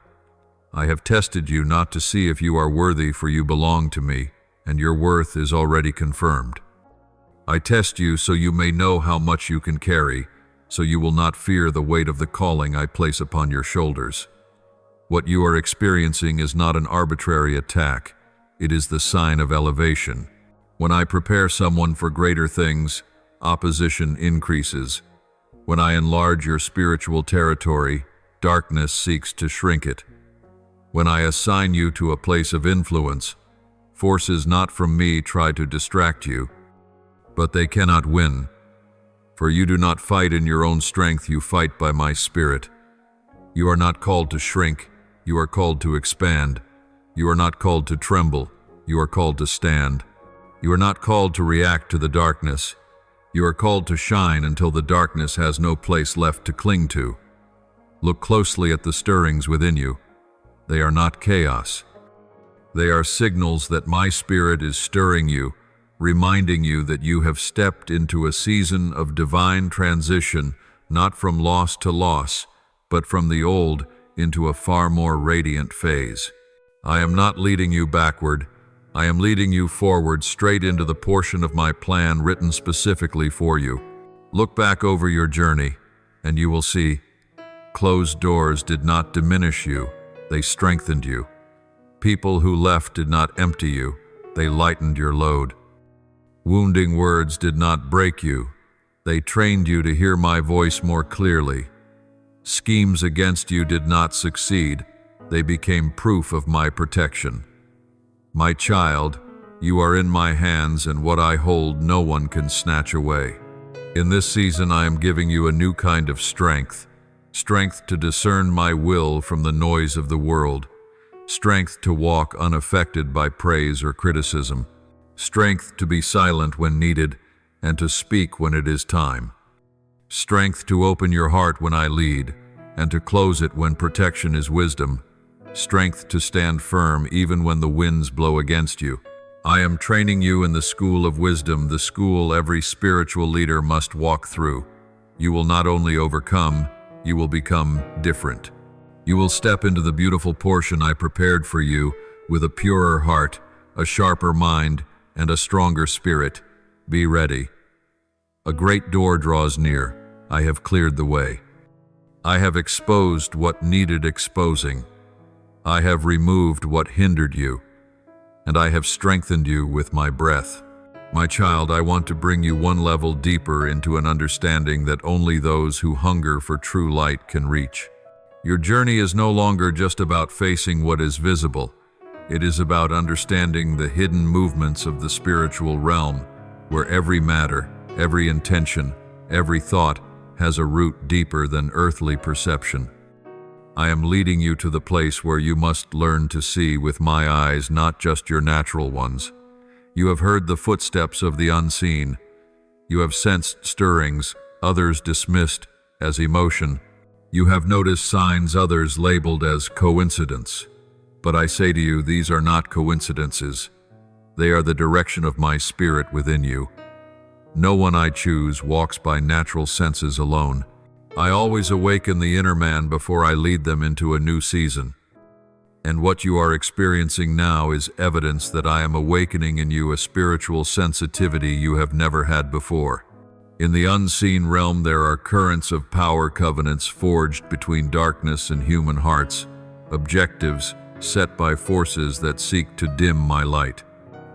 I have tested you not to see if you are worthy, for you belong to me, and your worth is already confirmed. I test you so you may know how much you can carry, so you will not fear the weight of the calling I place upon your shoulders. What you are experiencing is not an arbitrary attack. It is the sign of elevation. When I prepare someone for greater things, opposition increases. When I enlarge your spiritual territory, darkness seeks to shrink it. When I assign you to a place of influence, forces not from me try to distract you, but they cannot win. For you do not fight in your own strength, you fight by my spirit. You are not called to shrink, you are called to expand. You are not called to tremble, you are called to stand. You are not called to react to the darkness. You are called to shine until the darkness has no place left to cling to. Look closely at the stirrings within you. They are not chaos. They are signals that my spirit is stirring you, reminding you that you have stepped into a season of divine transition, not from loss to loss, but from the old into a far more radiant phase. I am not leading you backward. I am leading you forward, straight into the portion of my plan written specifically for you. Look back over your journey, and you will see closed doors did not diminish you, they strengthened you. People who left did not empty you, they lightened your load. Wounding words did not break you, they trained you to hear my voice more clearly. Schemes against you did not succeed, they became proof of my protection. My child, you are in my hands, and what I hold no one can snatch away. In this season I am giving you a new kind of strength. Strength to discern my will from the noise of the world. Strength to walk unaffected by praise or criticism. strength to be silent when needed and to speak when it is time, strength to open your heart when I lead and to close it when protection is wisdom, strength to stand firm even when the winds blow against you. I am training you in the school of wisdom, the school every spiritual leader must walk through. You will not only overcome, you will become different. You will step into the beautiful portion I prepared for you with a purer heart, a sharper mind, and a stronger spirit. Be ready. A great door draws near. I have cleared the way. I have exposed what needed exposing. I have removed what hindered you, and I have strengthened you with my breath. My child, I want to bring you one level deeper into an understanding that only those who hunger for true light can reach. Your journey is no longer just about facing what is visible. It is about understanding the hidden movements of the spiritual realm, where every matter, every intention, every thought has a root deeper than earthly perception. I am leading you to the place where you must learn to see with my eyes, not just your natural ones. You have heard the footsteps of the unseen. You have sensed stirrings, others dismissed as emotion. You have noticed signs others labeled as coincidence. But I say to you, these are not coincidences. They are the direction of my spirit within you. No one I choose walks by natural senses alone. I always awaken the inner man before I lead them into a new season. And what you are experiencing now is evidence that I am awakening in you a spiritual sensitivity you have never had before. In the unseen realm, there are currents of power covenants forged between darkness and human hearts, objectives set by forces that seek to dim my light.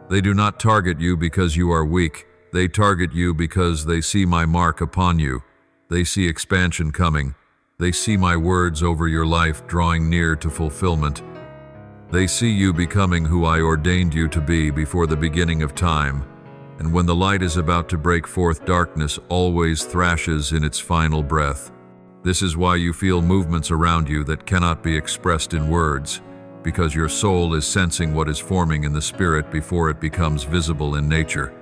They do not target you because you are weak. They target you because they see my mark upon you. They see expansion coming. They see my words over your life drawing near to fulfillment. They see you becoming who I ordained you to be before the beginning of time. And when the light is about to break forth, darkness always thrashes in its final breath. This is why you feel movements around you that cannot be expressed in words, because your soul is sensing what is forming in the spirit before it becomes visible in nature.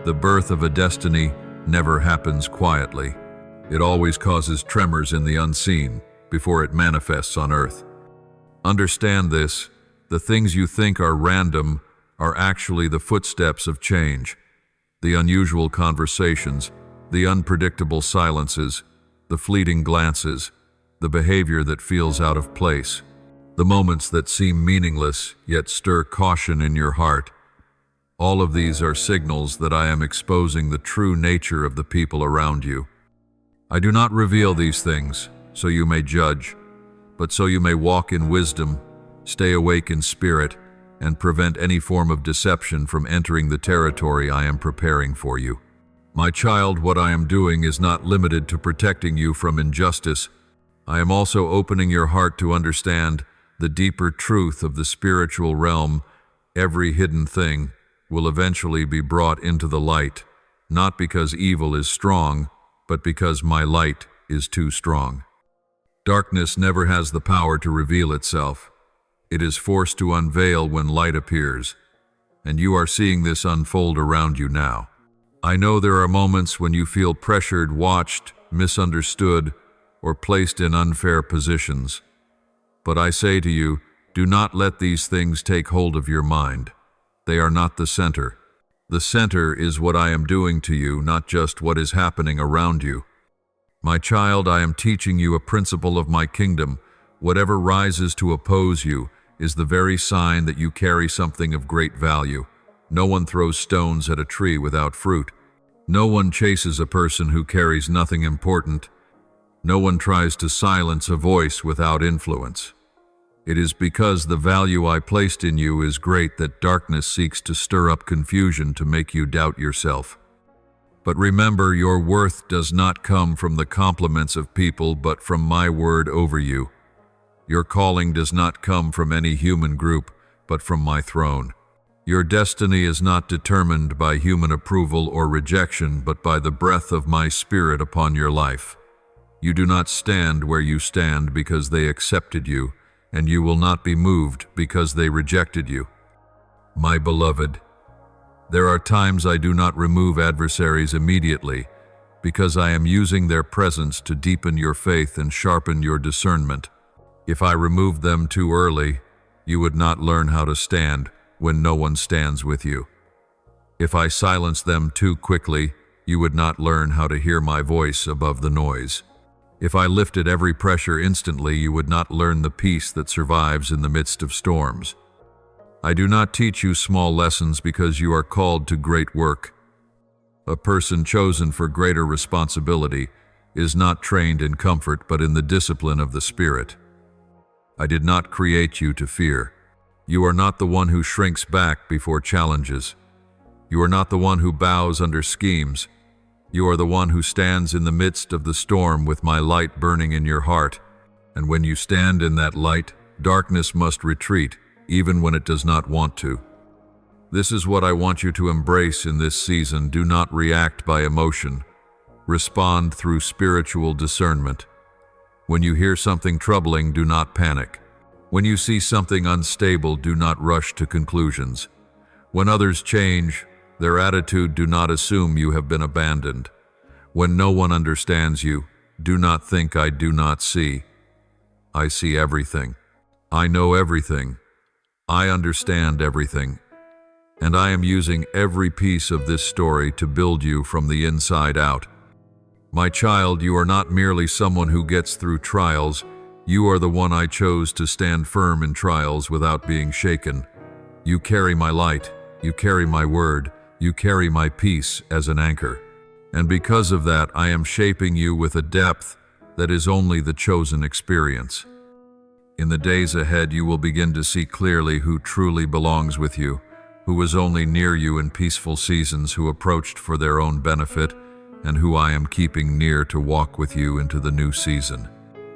The birth of a destiny never happens quietly. It always causes tremors in the unseen before it manifests on earth. Understand this: the things you think are random are actually the footsteps of change. The unusual conversations, the unpredictable silences, the fleeting glances, the behavior that feels out of place, the moments that seem meaningless yet stir caution in your heart. All of these are signals that I am exposing the true nature of the people around you. I do not reveal these things so you may judge, but so you may walk in wisdom, stay awake in spirit, and prevent any form of deception from entering the territory I am preparing for you. My child, what I am doing is not limited to protecting you from injustice. I am also opening your heart to understand the deeper truth of the spiritual realm. Every hidden thing will eventually be brought into the light, not because evil is strong, but because my light is too strong. Darkness never has the power to reveal itself. It is forced to unveil when light appears, and you are seeing this unfold around you now. I know there are moments when you feel pressured, watched, misunderstood, or placed in unfair positions. But I say to you, do not let these things take hold of your mind. They are not the center. The center is what I am doing to you, not just what is happening around you. My child, I am teaching you a principle of my kingdom. Whatever rises to oppose you is the very sign that you carry something of great value. No one throws stones at a tree without fruit. No one chases a person who carries nothing important. No one tries to silence a voice without influence. It is because the value I placed in you is great that darkness seeks to stir up confusion to make you doubt yourself. But remember, your worth does not come from the compliments of people, but from my word over you. Your calling does not come from any human group, but from my throne. Your destiny is not determined by human approval or rejection, but by the breath of my spirit upon your life. You do not stand where you stand because they accepted you, and you will not be moved because they rejected you. My beloved, There are times I do not remove adversaries immediately, because I am using their presence to deepen your faith and sharpen your discernment. If I removed them too early, you would not learn how to stand when no one stands with you. If I silenced them too quickly, you would not learn how to hear my voice above the noise. If I lifted every pressure instantly, you would not learn the peace that survives in the midst of storms. I do not teach you small lessons because you are called to great work. A person chosen for greater responsibility is not trained in comfort but in the discipline of the Spirit. I did not create you to fear. You are not the one who shrinks back before challenges. You are not the one who bows under schemes. You are the one who stands in the midst of the storm with my light burning in your heart. And when you stand in that light, darkness must retreat, even when it does not want to. This is what I want you to embrace in this season. Do not react by emotion. Respond through spiritual discernment. When you hear something troubling, do not panic. When you see something unstable, do not rush to conclusions. When others change their attitude, do not assume you have been abandoned. When no one understands you, do not think I do not see. I see everything. I know everything. I understand everything. And I am using every piece of this story to build you from the inside out. My child, you are not merely someone who gets through trials. You are the one I chose to stand firm in trials without being shaken. You carry my light. You carry my word. You carry my peace as an anchor. And because of that, I am shaping you with a depth that is only the chosen experience. In the days ahead, you will begin to see clearly who truly belongs with you, who was only near you in peaceful seasons, who approached for their own benefit, and who I am keeping near to walk with you into the new season.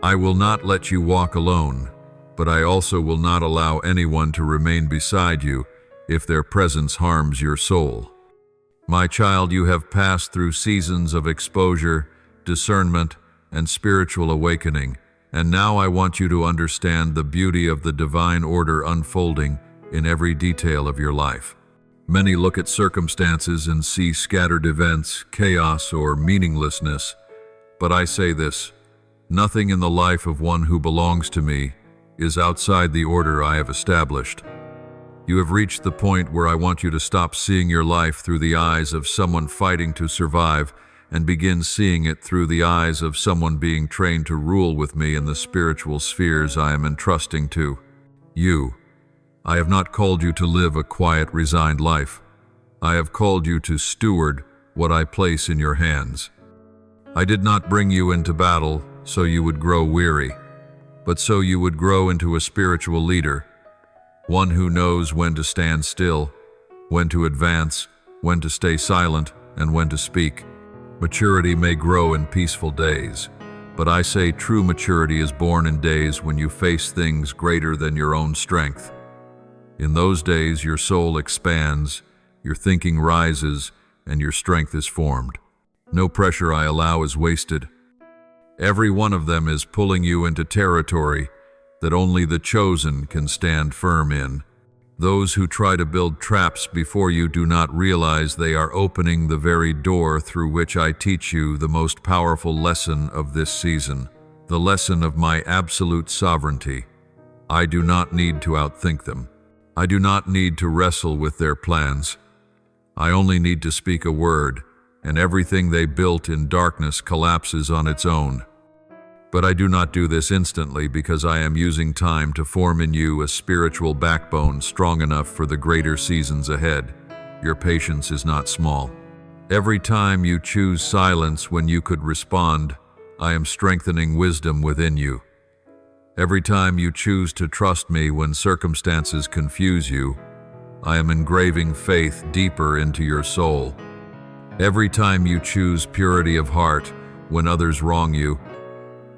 I will not let you walk alone, but I also will not allow anyone to remain beside you if their presence harms your soul. My child, you have passed through seasons of exposure, discernment, and spiritual awakening, and now I want you to understand the beauty of the divine order unfolding in every detail of your life. Many look at circumstances and see scattered events, chaos, or meaninglessness, but I say this: nothing in the life of one who belongs to me is outside the order I have established. You have reached the point where I want you to stop seeing your life through the eyes of someone fighting to survive and begin seeing it through the eyes of someone being trained to rule with me in the spiritual spheres I am entrusting to you. I have not called you to live a quiet, resigned life. I have called you to steward what I place in your hands. I did not bring you into battle so you would grow weary, but so you would grow into a spiritual leader, one who knows when to stand still, when to advance, when to stay silent, and when to speak. Maturity may grow in peaceful days, but I say true maturity is born in days when you face things greater than your own strength. In those days, your soul expands, your thinking rises, and your strength is formed. No pressure I allow is wasted. Every one of them is pulling you into territory that only the chosen can stand firm in. Those who try to build traps before you do not realize they are opening the very door through which I teach you the most powerful lesson of this season, the lesson of my absolute sovereignty. I do not need to outthink them. I do not need to wrestle with their plans. I only need to speak a word, and everything they built in darkness collapses on its own. But I do not do this instantly because I am using time to form in you a spiritual backbone strong enough for the greater seasons ahead. Your patience is not small. Every time you choose silence when you could respond, I am strengthening wisdom within you. Every time you choose to trust me when circumstances confuse you, I am engraving faith deeper into your soul. Every time you choose purity of heart when others wrong you,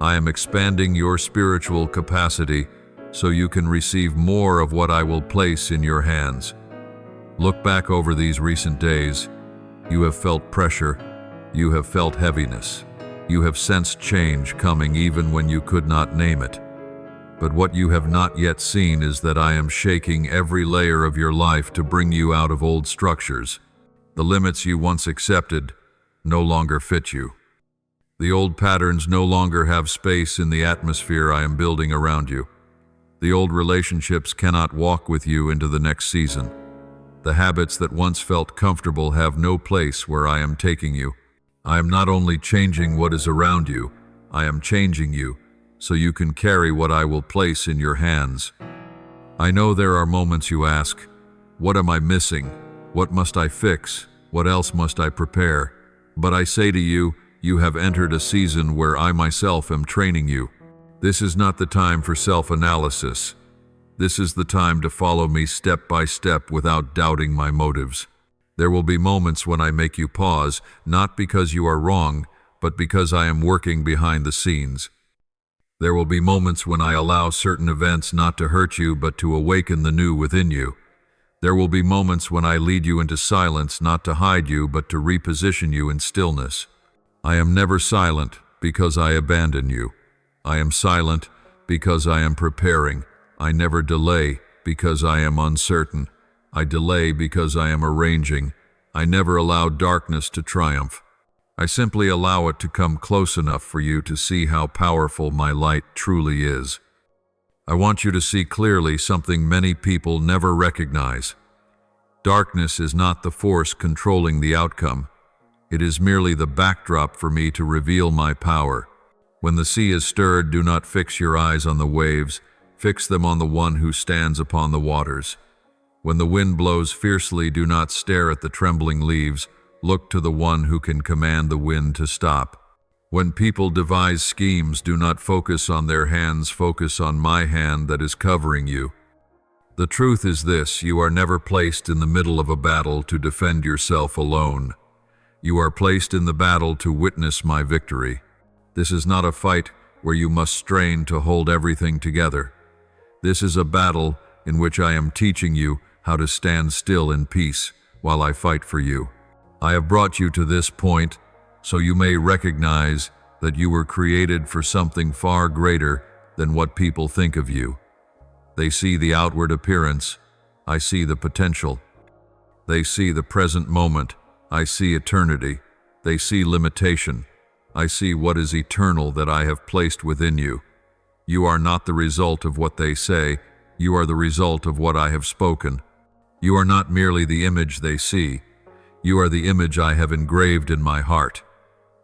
I am expanding your spiritual capacity so you can receive more of what I will place in your hands. Look back over these recent days. You have felt pressure. You have felt heaviness. You have sensed change coming even when you could not name it. But what you have not yet seen is that I am shaking every layer of your life to bring you out of old structures The limits you once accepted no longer fit you. The old patterns no longer have space in the atmosphere I am building around you. The old relationships cannot walk with you into the next season. The habits that once felt comfortable have no place where I am taking you. I am not only changing what is around you, I am changing you so you can carry what I will place in your hands. I know there are moments you ask, what am I missing? What must I fix? What else must I prepare? But I say to you, you have entered a season where I myself am training you. This is not the time for self-analysis. This is the time to follow me step by step without doubting my motives. There will be moments when I make you pause, not because you are wrong, but because I am working behind the scenes. There will be moments when I allow certain events not to hurt you, but to awaken the new within you. There will be moments when I lead you into silence, not to hide you, but to reposition you in stillness. I am never silent because I abandon you. I am silent because I am preparing. I never delay because I am uncertain. I delay because I am arranging. I never allow darkness to triumph. I simply allow it to come close enough for you to see how powerful my light truly is. I want you to see clearly something many people never recognize. Darkness is not the force controlling the outcome. It is merely the backdrop for me to reveal my power. When the sea is stirred, do not fix your eyes on the waves. Fix them on the one who stands upon the waters. When the wind blows fiercely, do not stare at the trembling leaves. Look to the one who can command the wind to stop. When people devise schemes, do not focus on their hands, focus on my hand that is covering you. The truth is this: you are never placed in the middle of a battle to defend yourself alone. You are placed in the battle to witness my victory. This is not a fight where you must strain to hold everything together. This is a battle in which I am teaching you how to stand still in peace while I fight for you. I have brought you to this point so you may recognize that you were created for something far greater than what people think of you. They see the outward appearance. I see the potential. They see the present moment. I see eternity. They see limitation. I see what is eternal that I have placed within you. You are not the result of what they say. You are the result of what I have spoken. You are not merely the image they see. You are the image I have engraved in my heart.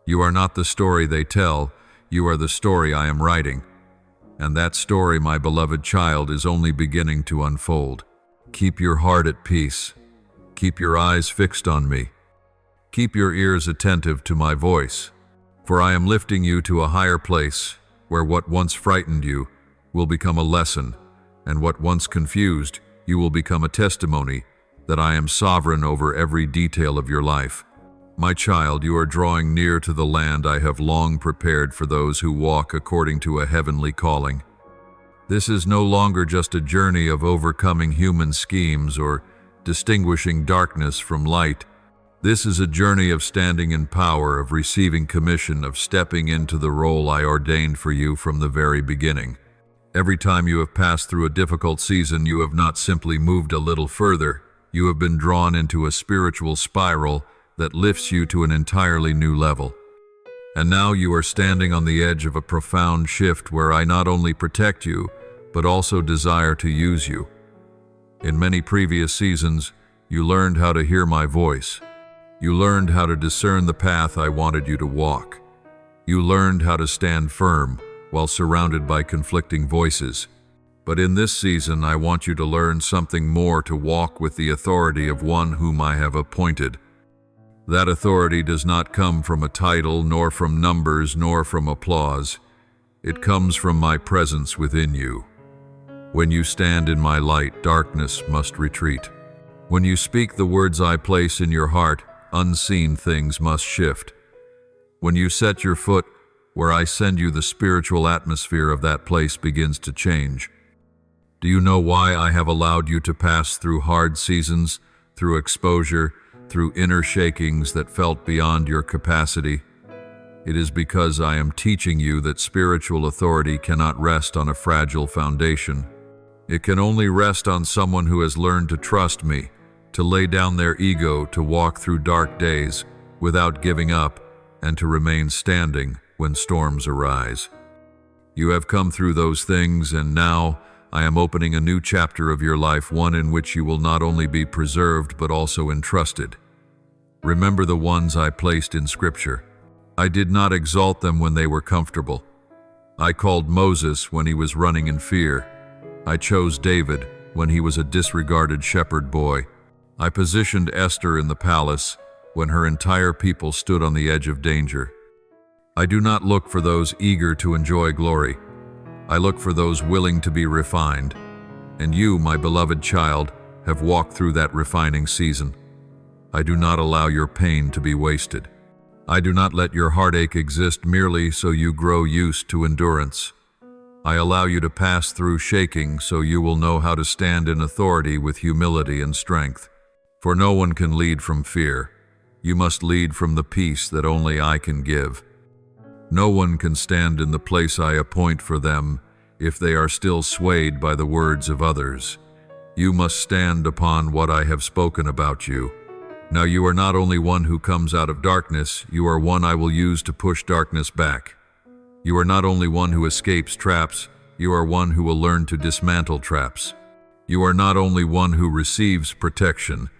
You are not the story they tell. You are the story I am writing. And that story, my beloved child, is only beginning to unfold. Keep your heart at peace. Keep your eyes fixed on me. Keep your ears attentive to my voice. For I am lifting you to a higher place, where what once frightened you will become a lesson, and what once confused you will become a testimony that I am sovereign over every detail of your life. My child, you are drawing near to the land I have long prepared for those who walk according to a heavenly calling. This is no longer just a journey of overcoming human schemes or distinguishing darkness from light. This is a journey of standing in power, of receiving commission, of stepping into the role I ordained for you from the very beginning. Every time you have passed through a difficult season, you have not simply moved a little further. You have been drawn into a spiritual spiral that lifts you to an entirely new level. And now you are standing on the edge of a profound shift where I not only protect you, but also desire to use you. In many previous seasons, you learned how to hear my voice. You learned how to discern the path I wanted you to walk. You learned how to stand firm while surrounded by conflicting voices. But in this season, I want you to learn something more, to walk with the authority of one whom I have appointed. That authority does not come from a title, nor from numbers, nor from applause. It comes from my presence within you. When you stand in my light, darkness must retreat. When you speak the words I place in your heart, unseen things must shift. When you set your foot where I send you, the spiritual atmosphere of that place begins to change. Do you know why I have allowed you to pass through hard seasons, through exposure, through inner shakings that felt beyond your capacity? It is because I am teaching you that spiritual authority cannot rest on a fragile foundation. It can only rest on someone who has learned to trust me, to lay down their ego, to walk through dark days without giving up, and to remain standing when storms arise. You have come through those things, and now I am opening a new chapter of your life, one in which you will not only be preserved but also entrusted. Remember the ones I placed in Scripture. I did not exalt them when they were comfortable. I called Moses when he was running in fear. I chose David when he was a disregarded shepherd boy. I positioned Esther in the palace when her entire people stood on the edge of danger. I do not look for those eager to enjoy glory. I look for those willing to be refined. And you, my beloved child, have walked through that refining season. I do not allow your pain to be wasted. I do not let your heartache exist merely so you grow used to endurance. I allow you to pass through shaking so you will know how to stand in authority with humility and strength. For no one can lead from fear. You must lead from the peace that only I can give. No one can stand in the place I appoint for them if they are still swayed by the words of others. You must stand upon what I have spoken about you. Now you are not only one who comes out of darkness, you are one I will use to push darkness back. You are not only one who escapes traps, you are one who will learn to dismantle traps. You are not only one who receives protection,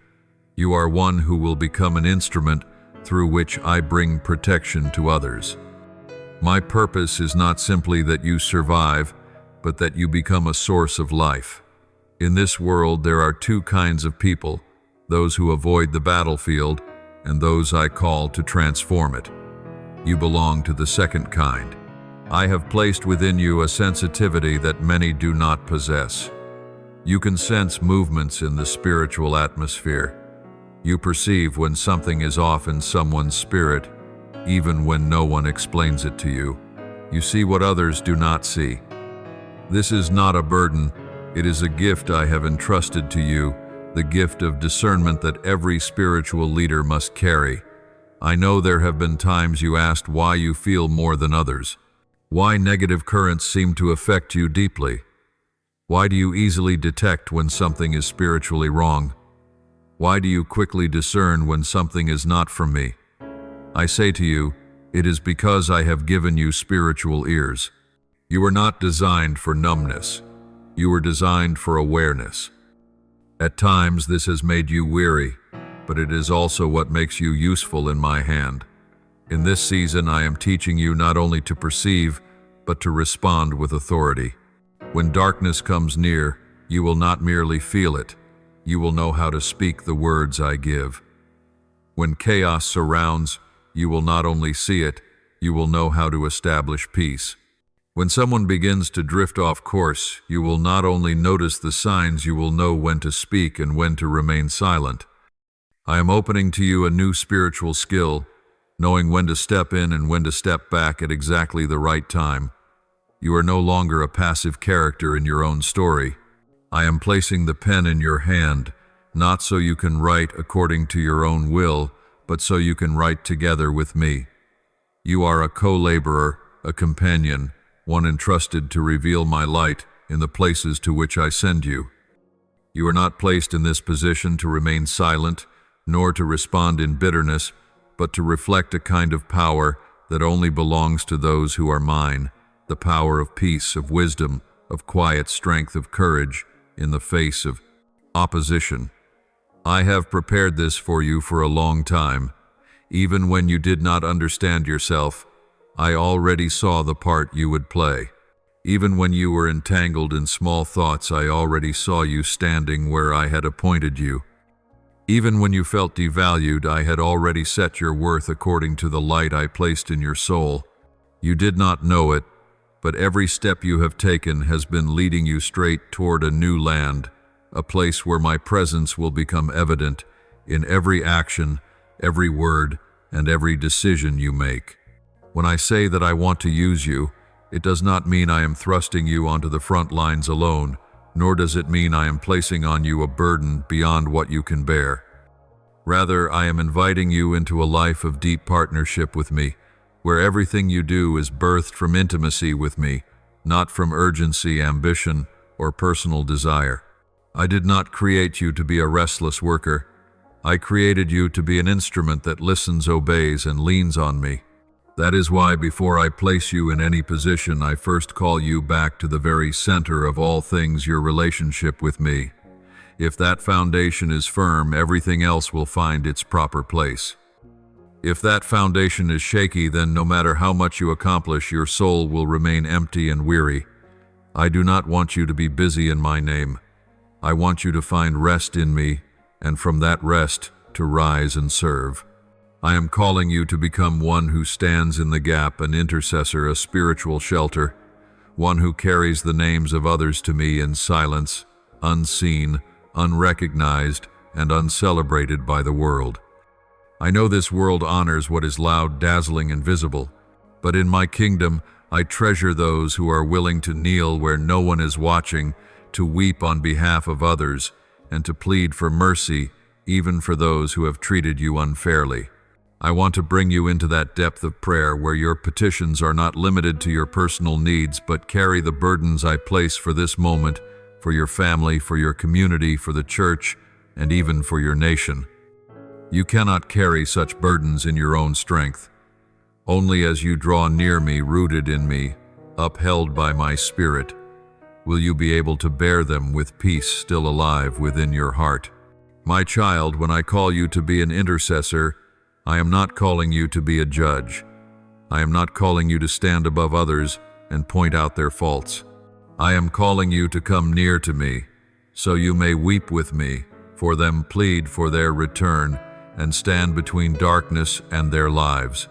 you are one who will become an instrument through which I bring protection to others. My purpose is not simply that you survive, but that you become a source of life. In this world there are two kinds of people, those who avoid the battlefield and those I call to transform it. You belong to the second kind. I have placed within you a sensitivity that many do not possess. You can sense movements in the spiritual atmosphere. You perceive when something is off in someone's spirit, even when no one explains it to you. You see what others do not see. This is not a burden, it is a gift I have entrusted to you, the gift of discernment that every spiritual leader must carry. I know there have been times you asked why you feel more than others, why negative currents seem to affect you deeply. Why do you easily detect when something is spiritually wrong? Why do you quickly discern when something is not from me? I say to you, it is because I have given you spiritual ears. You were not designed for numbness. You were designed for awareness. At times this has made you weary, but it is also what makes you useful in my hand. In this season I am teaching you not only to perceive, but to respond with authority. When darkness comes near, you will not merely feel it, you will know how to speak the words I give. When chaos surrounds, you will not only see it, you will know how to establish peace. When someone begins to drift off course, you will not only notice the signs, you will know when to speak and when to remain silent. I am opening to you a new spiritual skill, knowing when to step in and when to step back at exactly the right time. You are no longer a passive character in your own story. I am placing the pen in your hand, not so you can write according to your own will, but so you can write together with me. You are a co-laborer, a companion, one entrusted to reveal my light in the places to which I send you. You are not placed in this position to remain silent, nor to respond in bitterness, but to reflect a kind of power that only belongs to those who are mine, the power of peace, of wisdom, of quiet strength, of courage in the face of opposition. I have prepared this for you for a long time. Even when you did not understand yourself, I already saw the part you would play. Even when you were entangled in small thoughts, I already saw you standing where I had appointed you. Even when you felt devalued, I had already set your worth according to the light I placed in your soul. You did not know it, but every step you have taken has been leading you straight toward a new land, a place where my presence will become evident in every action, every word, and every decision you make. When I say that I want to use you, it does not mean I am thrusting you onto the front lines alone, nor does it mean I am placing on you a burden beyond what you can bear. Rather, I am inviting you into a life of deep partnership with me, where everything you do is birthed from intimacy with me, not from urgency, ambition, or personal desire. I did not create you to be a restless worker. I created you to be an instrument that listens, obeys, and leans on me. That is why before I place you in any position, I first call you back to the very center of all things, your relationship with me. If that foundation is firm, everything else will find its proper place. If that foundation is shaky, then no matter how much you accomplish, your soul will remain empty and weary. I do not want you to be busy in my name. I want you to find rest in me, and from that rest, to rise and serve. I am calling you to become one who stands in the gap, an intercessor, a spiritual shelter, one who carries the names of others to me in silence, unseen, unrecognized, and uncelebrated by the world. I know this world honors what is loud, dazzling, and visible, but in my kingdom, I treasure those who are willing to kneel where no one is watching, to weep on behalf of others, and to plead for mercy, even for those who have treated you unfairly. I want to bring you into that depth of prayer where your petitions are not limited to your personal needs, but carry the burdens I place for this moment, for your family, for your community, for the church, and even for your nation. You cannot carry such burdens in your own strength. Only as you draw near me, rooted in me, upheld by my Spirit, will you be able to bear them with peace still alive within your heart. My child, when I call you to be an intercessor, I am not calling you to be a judge. I am not calling you to stand above others and point out their faults. I am calling you to come near to me, so you may weep with me, for them, plead for their return, and stand between darkness and their lives.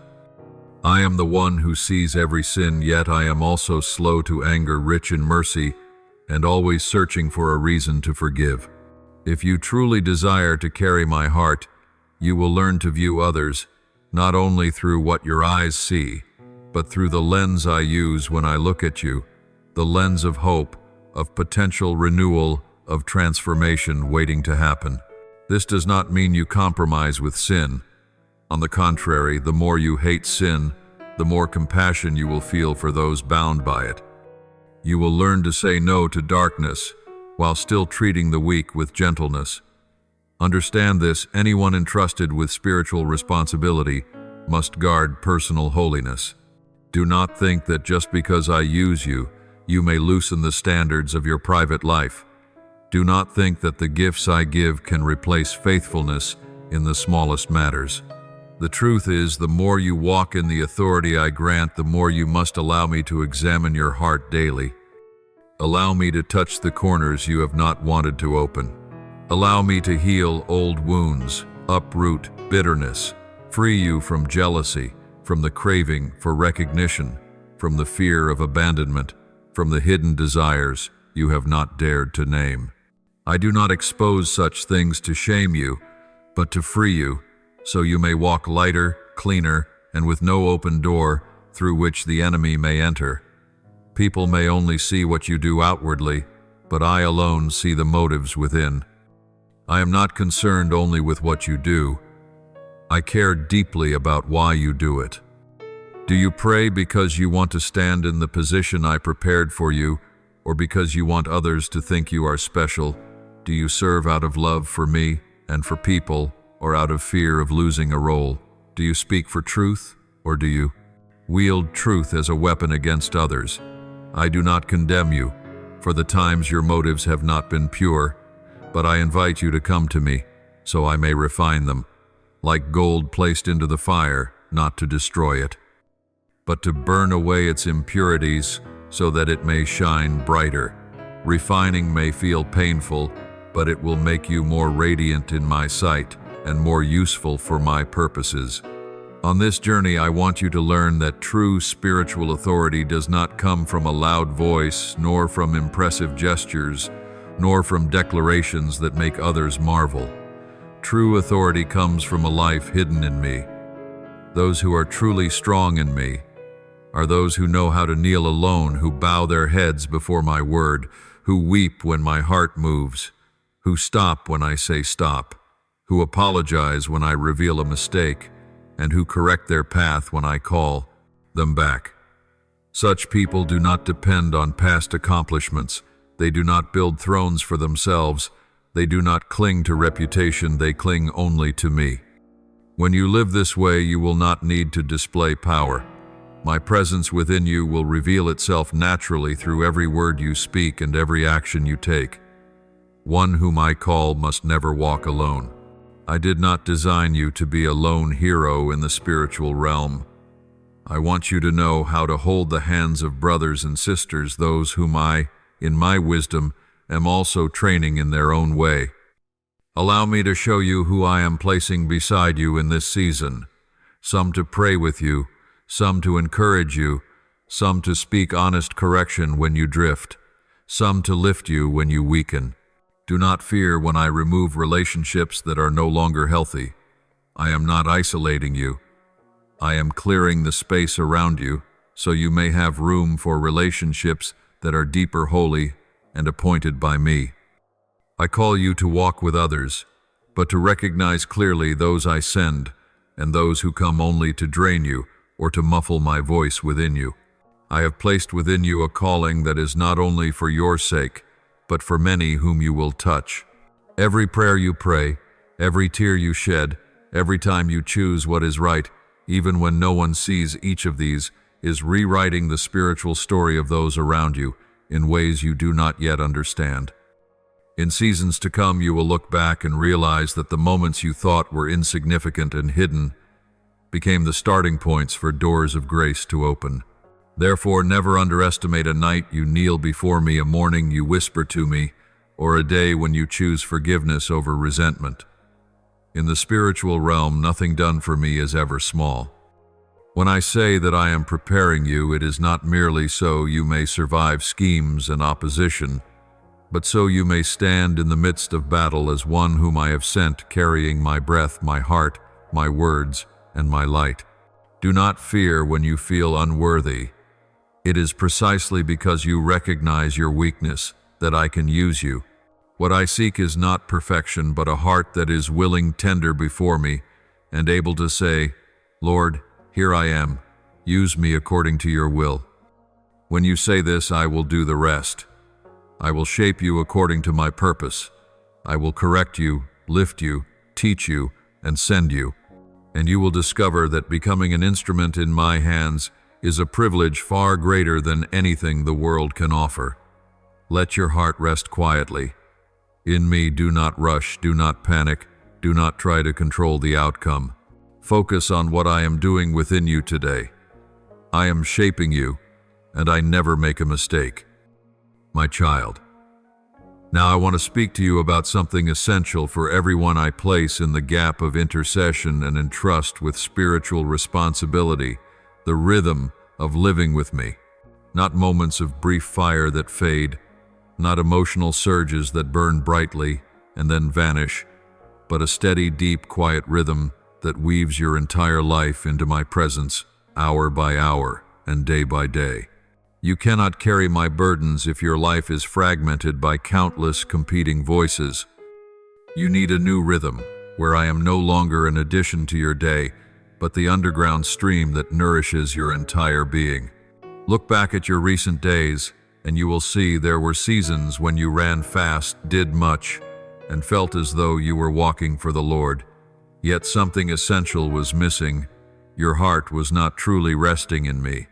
I am the one who sees every sin, yet I am also slow to anger, rich in mercy, and always searching for a reason to forgive. If you truly desire to carry my heart, you will learn to view others, not only through what your eyes see, but through the lens I use when I look at you, the lens of hope, of potential renewal, of transformation waiting to happen. This does not mean you compromise with sin. On the contrary, the more you hate sin, the more compassion you will feel for those bound by it. You will learn to say no to darkness, while still treating the weak with gentleness. Understand this: anyone entrusted with spiritual responsibility must guard personal holiness. Do not think that just because I use you, you may loosen the standards of your private life. Do not think that the gifts I give can replace faithfulness in the smallest matters. The truth is, the more you walk in the authority I grant, the more you must allow me to examine your heart daily. Allow me to touch the corners you have not wanted to open. Allow me to heal old wounds, uproot bitterness, free you from jealousy, from the craving for recognition, from the fear of abandonment, from the hidden desires you have not dared to name. I do not expose such things to shame you, but to free you, so you may walk lighter, cleaner, and with no open door through which the enemy may enter. People may only see what you do outwardly, but I alone see the motives within. I am not concerned only with what you do. I care deeply about why you do it. Do you pray because you want to stand in the position I prepared for you, or because you want others to think you are special? Do you serve out of love for me and for people, or out of fear of losing a role? Do you speak for truth, or do you wield truth as a weapon against others? I do not condemn you, for the times your motives have not been pure, but I invite you to come to me, so I may refine them, like gold placed into the fire, not to destroy it, but to burn away its impurities so that it may shine brighter. Refining may feel painful, but it will make you more radiant in my sight and more useful for my purposes. On this journey, I want you to learn that true spiritual authority does not come from a loud voice, nor from impressive gestures, nor from declarations that make others marvel. True authority comes from a life hidden in me. Those who are truly strong in me are those who know how to kneel alone, who bow their heads before my word, who weep when my heart moves, who stop when I say stop, who apologize when I reveal a mistake, and who correct their path when I call them back. Such people do not depend on past accomplishments. They do not build thrones for themselves. They do not cling to reputation. They cling only to me. When you live this way, you will not need to display power. My presence within you will reveal itself naturally through every word you speak and every action you take. One whom I call must never walk alone. I did not design you to be a lone hero in the spiritual realm. I want you to know how to hold the hands of brothers and sisters, those whom I, in my wisdom, am also training in their own way. Allow me to show you who I am placing beside you in this season, some to pray with you, some to encourage you, some to speak honest correction when you drift, some to lift you when you weaken. Do not fear when I remove relationships that are no longer healthy. I am not isolating you. I am clearing the space around you so you may have room for relationships that are deeper, holy, and appointed by me. I call you to walk with others, but to recognize clearly those I send and those who come only to drain you or to muffle my voice within you. I have placed within you a calling that is not only for your sake, but for many whom you will touch. Every prayer you pray, every tear you shed, every time you choose what is right, even when no one sees each of these, is rewriting the spiritual story of those around you in ways you do not yet understand. In seasons to come, you will look back and realize that the moments you thought were insignificant and hidden became the starting points for doors of grace to open. Therefore, never underestimate a night you kneel before me, a morning you whisper to me, or a day when you choose forgiveness over resentment. In the spiritual realm, nothing done for me is ever small. When I say that I am preparing you, it is not merely so you may survive schemes and opposition, but so you may stand in the midst of battle as one whom I have sent, carrying my breath, my heart, my words, and my light. Do not fear when you feel unworthy. It is precisely because you recognize your weakness that I can use you. What I seek is not perfection, but a heart that is willing, tender before me, and able to say, Lord, here I am. Use me according to your will. When you say this, I will do the rest. I will shape you according to my purpose. I will correct you, lift you, teach you, and send you. And you will discover that becoming an instrument in my hands is a privilege far greater than anything the world can offer. Let your heart rest quietly. In me, do not rush, do not panic, do not try to control the outcome. Focus on what I am doing within you today. I am shaping you, and I never make a mistake. My child. Now I want to speak to you about something essential for everyone I place in the gap of intercession and entrust with spiritual responsibility, the rhythm of living with me. Not moments of brief fire that fade, not emotional surges that burn brightly and then vanish, but a steady, deep, quiet rhythm that weaves your entire life into my presence, hour by hour and day by day. You cannot carry my burdens if your life is fragmented by countless competing voices. You need a new rhythm, where I am no longer an addition to your day, but the underground stream that nourishes your entire being. Look back at your recent days, and you will see there were seasons when you ran fast, did much, and felt as though you were walking for the Lord. Yet something essential was missing. Your heart was not truly resting in me.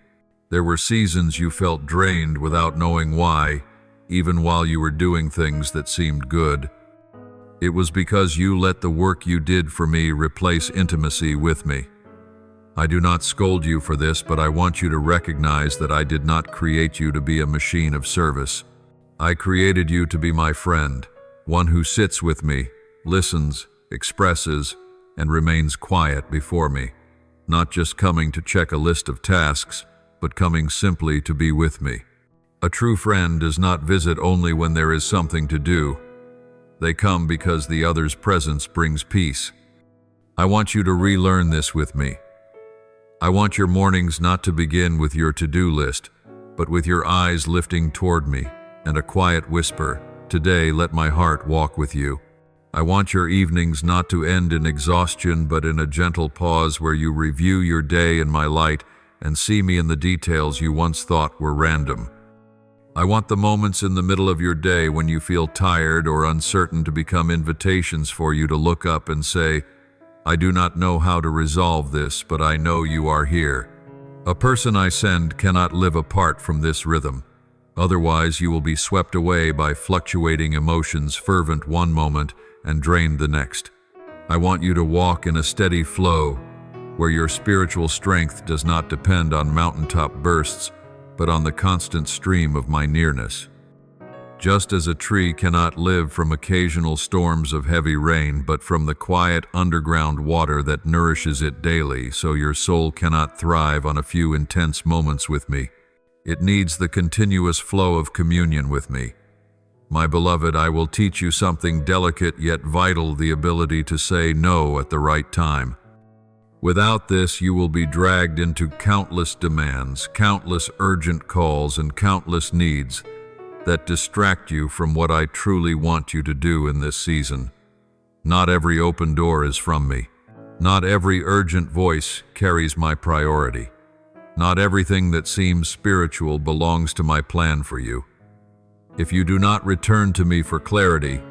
There were seasons you felt drained without knowing why, even while you were doing things that seemed good. It was because you let the work you did for me replace intimacy with me. I do not scold you for this, but I want you to recognize that I did not create you to be a machine of service. I created you to be my friend, one who sits with me, listens, expresses, and remains quiet before me, not just coming to check a list of tasks, but coming simply to be with me. A true friend does not visit only when there is something to do. They come because the other's presence brings peace. I want you to relearn this with me. I want your mornings not to begin with your to-do list, but with your eyes lifting toward me and a quiet whisper, "Today, let my heart walk with you." I want your evenings not to end in exhaustion, but in a gentle pause where you review your day in my light and see me in the details you once thought were random. I want the moments in the middle of your day when you feel tired or uncertain to become invitations for you to look up and say, I do not know how to resolve this, but I know you are here. A person I send cannot live apart from this rhythm. Otherwise, you will be swept away by fluctuating emotions, fervent one moment and drained the next. I want you to walk in a steady flow, where your spiritual strength does not depend on mountaintop bursts, but on the constant stream of my nearness. Just as a tree cannot live from occasional storms of heavy rain, but from the quiet underground water that nourishes it daily, so your soul cannot thrive on a few intense moments with me. It needs the continuous flow of communion with me. My beloved, I will teach you something delicate yet vital, the ability to say no at the right time. Without this, you will be dragged into countless demands, countless urgent calls, and countless needs that distract you from what I truly want you to do in this season. Not every open door is from me. Not every urgent voice carries my priority. Not everything that seems spiritual belongs to my plan for you. If you do not return to me for clarity,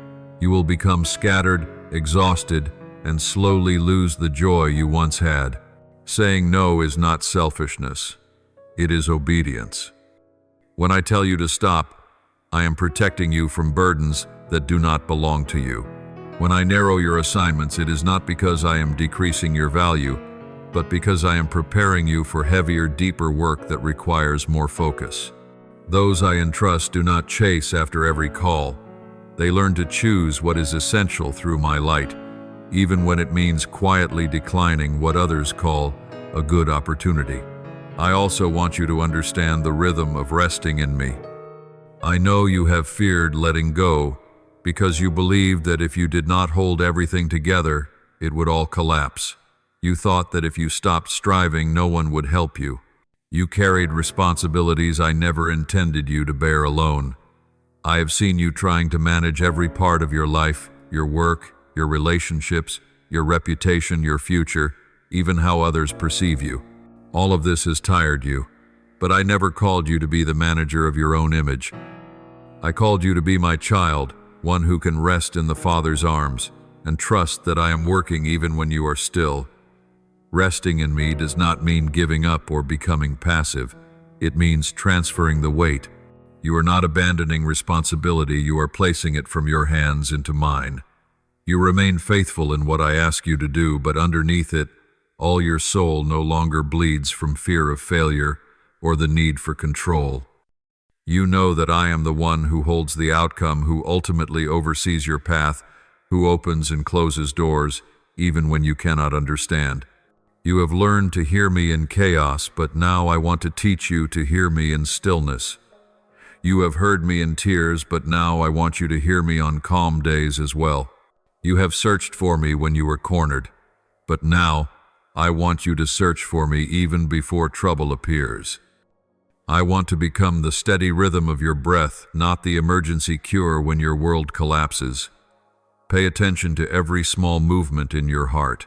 you will become scattered, exhausted, and slowly lose the joy you once had. Saying no is not selfishness. It is obedience. When I tell you to stop, I am protecting you from burdens that do not belong to you. When I narrow your assignments, it is not because I am decreasing your value, but because I am preparing you for heavier, deeper work that requires more focus. Those I entrust do not chase after every call. They learn to choose what is essential through my light, even when it means quietly declining what others call a good opportunity. I also want you to understand the rhythm of resting in me. I know you have feared letting go because you believed that if you did not hold everything together, it would all collapse. You thought that if you stopped striving, no one would help you. You carried responsibilities I never intended you to bear alone. I have seen you trying to manage every part of your life, your work, your relationships, your reputation, your future, even how others perceive you. All of this has tired you, but I never called you to be the manager of your own image. I called you to be my child, one who can rest in the Father's arms and trust that I am working even when you are still. Resting in me does not mean giving up or becoming passive. It means transferring the weight. You are not abandoning responsibility, you are placing it from your hands into mine. You remain faithful in what I ask you to do, but underneath it, all your soul no longer bleeds from fear of failure or the need for control. You know that I am the one who holds the outcome, who ultimately oversees your path, who opens and closes doors, even when you cannot understand. You have learned to hear me in chaos, but now I want to teach you to hear me in stillness. You have heard me in tears, but now I want you to hear me on calm days as well. You have searched for me when you were cornered, but now I want you to search for me even before trouble appears. I want to become the steady rhythm of your breath, not the emergency cure when your world collapses. Pay attention to every small movement in your heart.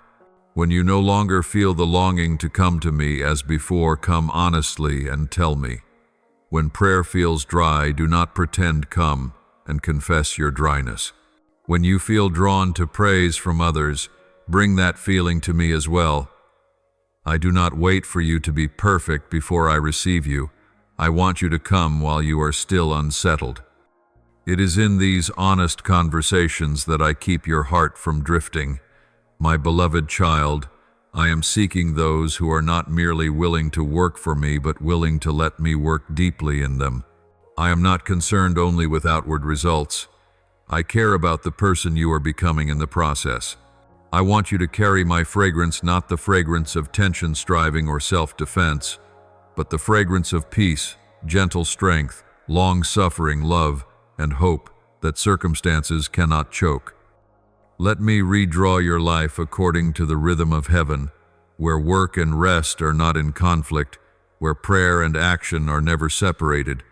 When you no longer feel the longing to come to me as before, come honestly and tell me. When prayer feels dry, do not pretend, come and confess your dryness. When you feel drawn to praise from others, bring that feeling to me as well. I do not wait for you to be perfect before I receive you. I want you to come while you are still unsettled. It is in these honest conversations that I keep your heart from drifting. My beloved child, I am seeking those who are not merely willing to work for me, but willing to let me work deeply in them. I am not concerned only with outward results. I care about the person you are becoming in the process. I want you to carry my fragrance, not the fragrance of tension, striving, or self-defense, but the fragrance of peace, gentle strength, long-suffering love, and hope that circumstances cannot choke. Let me redraw your life according to the rhythm of heaven, where work and rest are not in conflict, where prayer and action are never separated,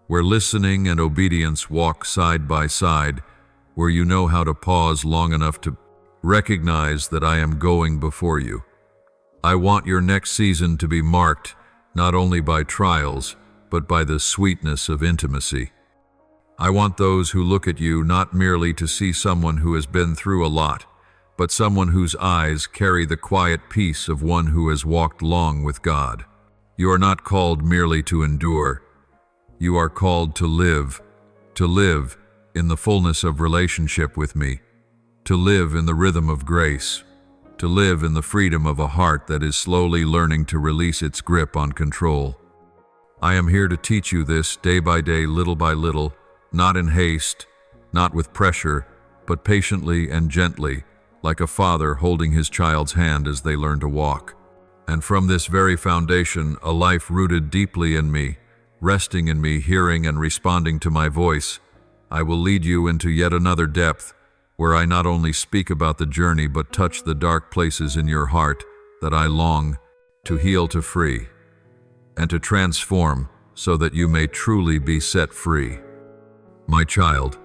where listening and obedience walk side by side, where you know how to pause long enough to recognize that I am going before you. I want your next season to be marked not only by trials, but by the sweetness of intimacy. I want those who look at you not merely to see someone who has been through a lot, but someone whose eyes carry the quiet peace of one who has walked long with God. You are not called merely to endure. You are called to live in the fullness of relationship with me, to live in the rhythm of grace, to live in the freedom of a heart that is slowly learning to release its grip on control. I am here to teach you this day by day, little by little, not in haste, not with pressure, but patiently and gently, like a father holding his child's hand as they learn to walk. And from this very foundation, a life rooted deeply in me, resting in me, hearing and responding to my voice, I will lead you into yet another depth, where I not only speak about the journey but touch the dark places in your heart that I long to heal, to free, and to transform so that you may truly be set free. My child,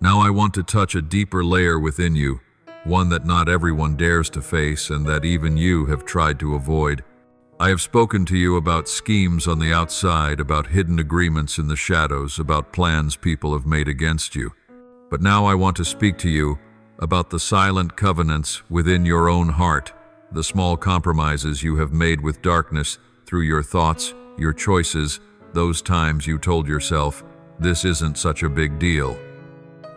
now I want to touch a deeper layer within you, one that not everyone dares to face and that even you have tried to avoid. I have spoken to you about schemes on the outside, about hidden agreements in the shadows, about plans people have made against you. But now I want to speak to you about the silent covenants within your own heart, the small compromises you have made with darkness through your thoughts, your choices, those times you told yourself, this isn't such a big deal.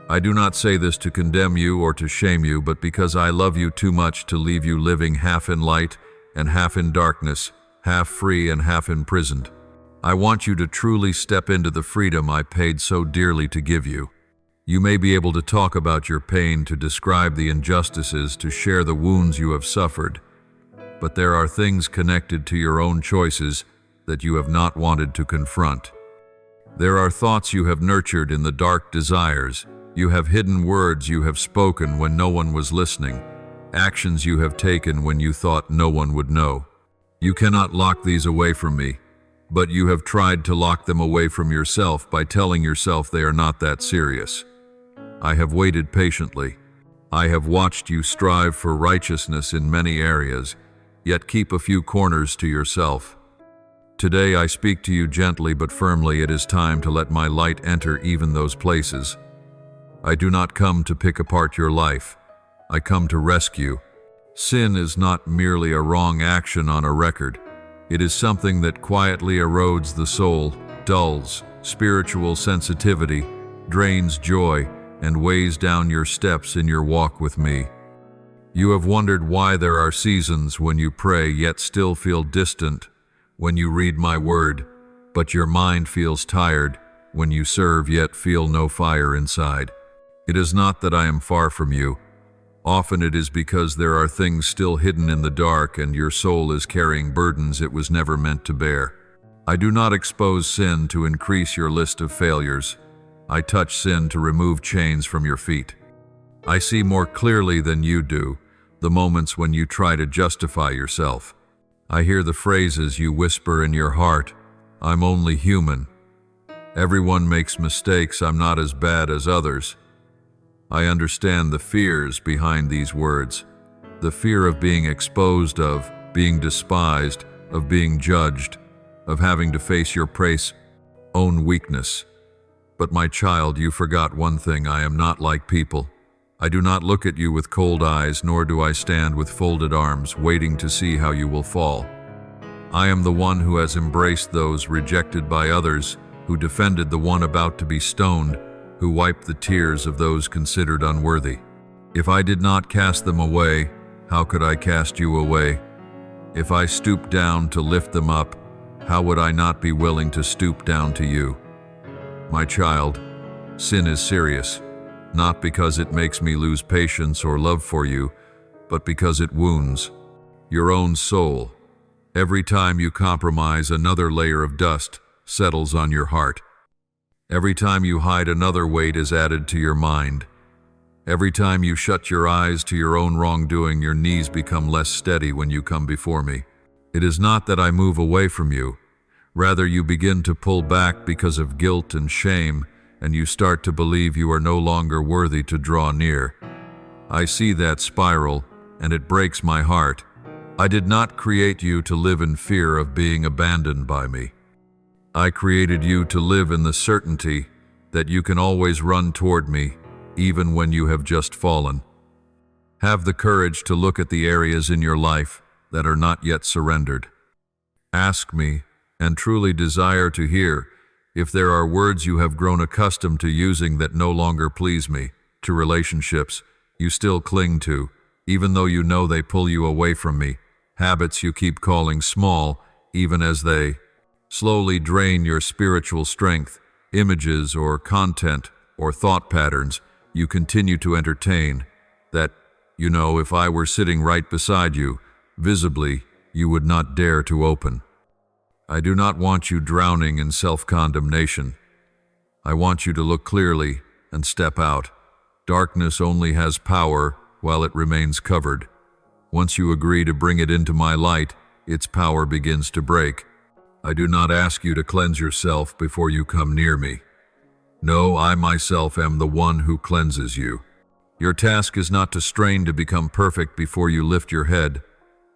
I do not say this to condemn you or to shame you, but because I love you too much to leave you living half in light and half in darkness, half free and half imprisoned. I want you to truly step into the freedom I paid so dearly to give you. You may be able to talk about your pain, to describe the injustices, to share the wounds you have suffered, but there are things connected to your own choices that you have not wanted to confront. There are thoughts you have nurtured in the dark desires. You have hidden words you have spoken when no one was listening, actions you have taken when you thought no one would know. You cannot lock these away from me, but you have tried to lock them away from yourself by telling yourself they are not that serious. I have waited patiently. I have watched you strive for righteousness in many areas, yet keep a few corners to yourself. Today I speak to you gently but firmly. It is time to let my light enter even those places. I do not come to pick apart your life. I come to rescue. Sin is not merely a wrong action on a record. It is something that quietly erodes the soul, dulls spiritual sensitivity, drains joy, and weighs down your steps in your walk with me. You have wondered why there are seasons when you pray yet still feel distant, when you read my word, but your mind feels tired, when you serve yet feel no fire inside. It is not that I am far from you. Often it is because there are things still hidden in the dark and your soul is carrying burdens it was never meant to bear. I do not expose sin to increase your list of failures. I touch sin to remove chains from your feet. I see more clearly than you do the moments when you try to justify yourself. I hear the phrases you whisper in your heart, I'm only human. Everyone makes mistakes, I'm not as bad as others. I understand the fears behind these words, the fear of being exposed, of being despised, of being judged, of having to face your own weakness. But my child, you forgot one thing. I am not like people. I do not look at you with cold eyes, nor do I stand with folded arms, waiting to see how you will fall. I am the one who has embraced those rejected by others, who defended the one about to be stoned, who wiped the tears of those considered unworthy. If I did not cast them away, how could I cast you away? If I stooped down to lift them up, how would I not be willing to stoop down to you? My child, sin is serious, not because it makes me lose patience or love for you, but because it wounds your own soul. Every time you compromise, another layer of dust settles on your heart. Every time you hide, another weight is added to your mind. Every time you shut your eyes to your own wrongdoing, your knees become less steady when you come before me. It is not that I move away from you. Rather, you begin to pull back because of guilt and shame, and you start to believe you are no longer worthy to draw near. I see that spiral, and it breaks my heart. I did not create you to live in fear of being abandoned by me. I created you to live in the certainty that you can always run toward me, even when you have just fallen. Have the courage to look at the areas in your life that are not yet surrendered. Ask me, and truly desire to hear, if there are words you have grown accustomed to using that no longer please me, to relationships you still cling to, even though you know they pull you away from me, habits you keep calling small, even as they slowly drain your spiritual strength, images or content or thought patterns you continue to entertain, that, if I were sitting right beside you, visibly, you would not dare to open. I do not want you drowning in self-condemnation. I want you to look clearly and step out. Darkness only has power while it remains covered. Once you agree to bring it into my light, its power begins to break. I do not ask you to cleanse yourself before you come near me. No, I myself am the one who cleanses you. Your task is not to strain to become perfect before you lift your head.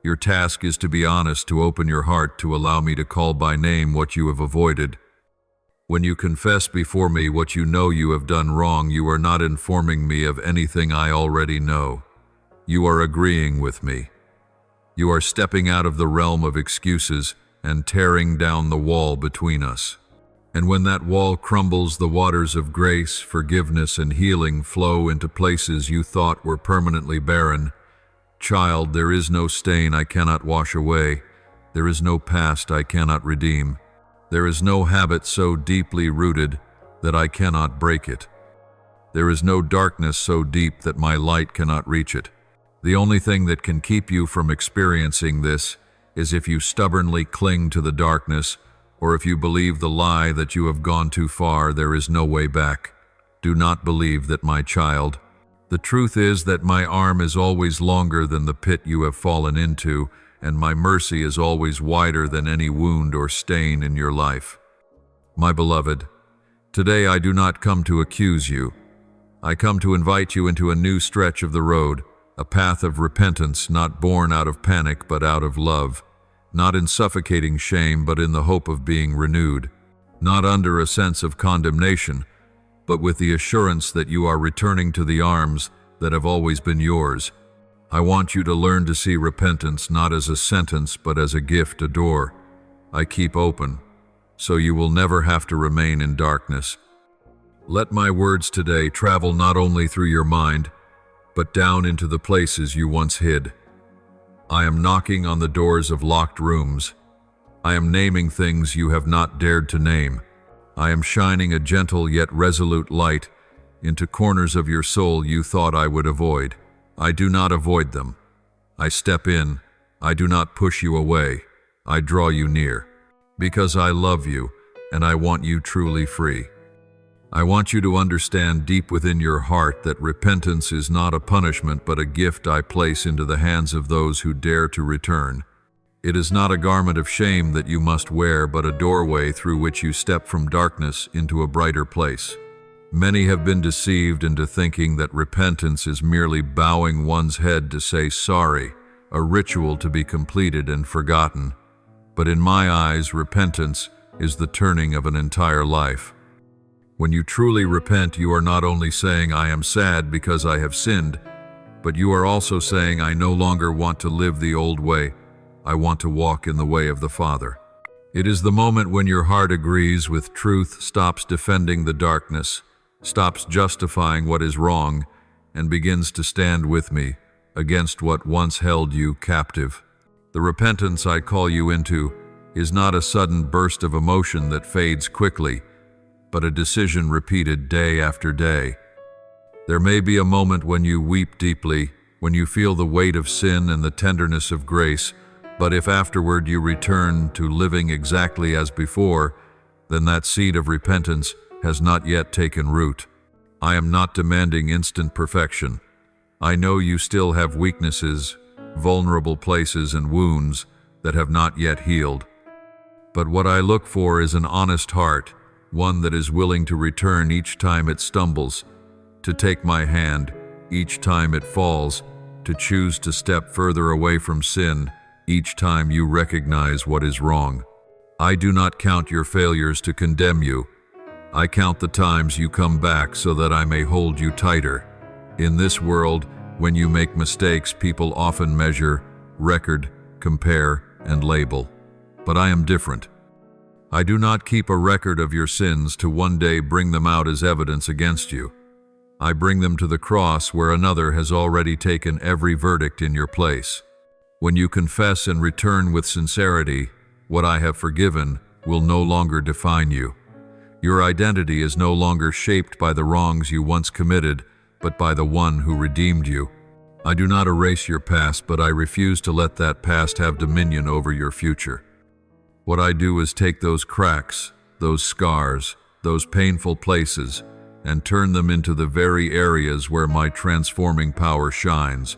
Your task is to be honest, to open your heart, to allow me to call by name what you have avoided. When you confess before me what you know you have done wrong, you are not informing me of anything I already know. You are agreeing with me. You are stepping out of the realm of excuses and tearing down the wall between us. And when that wall crumbles, the waters of grace, forgiveness, and healing flow into places you thought were permanently barren. Child, there is no stain I cannot wash away. There is no past I cannot redeem. There is no habit so deeply rooted that I cannot break it. There is no darkness so deep that my light cannot reach it. The only thing that can keep you from experiencing this is if you stubbornly cling to the darkness, or if you believe the lie that you have gone too far, there is no way back. Do not believe that, my child. The truth is that my arm is always longer than the pit you have fallen into, and my mercy is always wider than any wound or stain in your life. My beloved, today I do not come to accuse you. I come to invite you into a new stretch of the road, a path of repentance not born out of panic but out of love, not in suffocating shame but in the hope of being renewed, not under a sense of condemnation, but with the assurance that you are returning to the arms that have always been yours. I want you to learn to see repentance not as a sentence but as a gift, a door I keep open, so you will never have to remain in darkness. Let my words today travel not only through your mind, but down into the places you once hid. I am knocking on the doors of locked rooms. I am naming things you have not dared to name. I am shining a gentle yet resolute light into corners of your soul you thought I would avoid. I do not avoid them. I step in. I do not push you away. I draw you near. Because I love you, and I want you truly free. I want you to understand deep within your heart that repentance is not a punishment but a gift I place into the hands of those who dare to return. It is not a garment of shame that you must wear, but a doorway through which you step from darkness into a brighter place. Many have been deceived into thinking that repentance is merely bowing one's head to say sorry, a ritual to be completed and forgotten. But in my eyes, repentance is the turning of an entire life. When you truly repent, you are not only saying, I am sad because I have sinned, but you are also saying, I no longer want to live the old way. I want to walk in the way of the Father. It is the moment when your heart agrees with truth, stops defending the darkness, stops justifying what is wrong, and begins to stand with me against what once held you captive. The repentance I call you into is not a sudden burst of emotion that fades quickly, but a decision repeated day after day. There may be a moment when you weep deeply, when you feel the weight of sin and the tenderness of grace, but if afterward you return to living exactly as before, then that seed of repentance has not yet taken root. I am not demanding instant perfection. I know you still have weaknesses, vulnerable places, and wounds that have not yet healed. But what I look for is an honest heart, one that is willing to return each time it stumbles, to take my hand each time it falls, to choose to step further away from sin each time you recognize what is wrong. I do not count your failures to condemn you. I count the times you come back so that I may hold you tighter. In this world, when you make mistakes, people often measure, record, compare, and label. But I am different. I do not keep a record of your sins to one day bring them out as evidence against you. I bring them to the cross where another has already taken every verdict in your place. When you confess and return with sincerity, what I have forgiven will no longer define you. Your identity is no longer shaped by the wrongs you once committed, but by the one who redeemed you. I do not erase your past, but I refuse to let that past have dominion over your future. What I do is take those cracks, those scars, those painful places, and turn them into the very areas where my transforming power shines.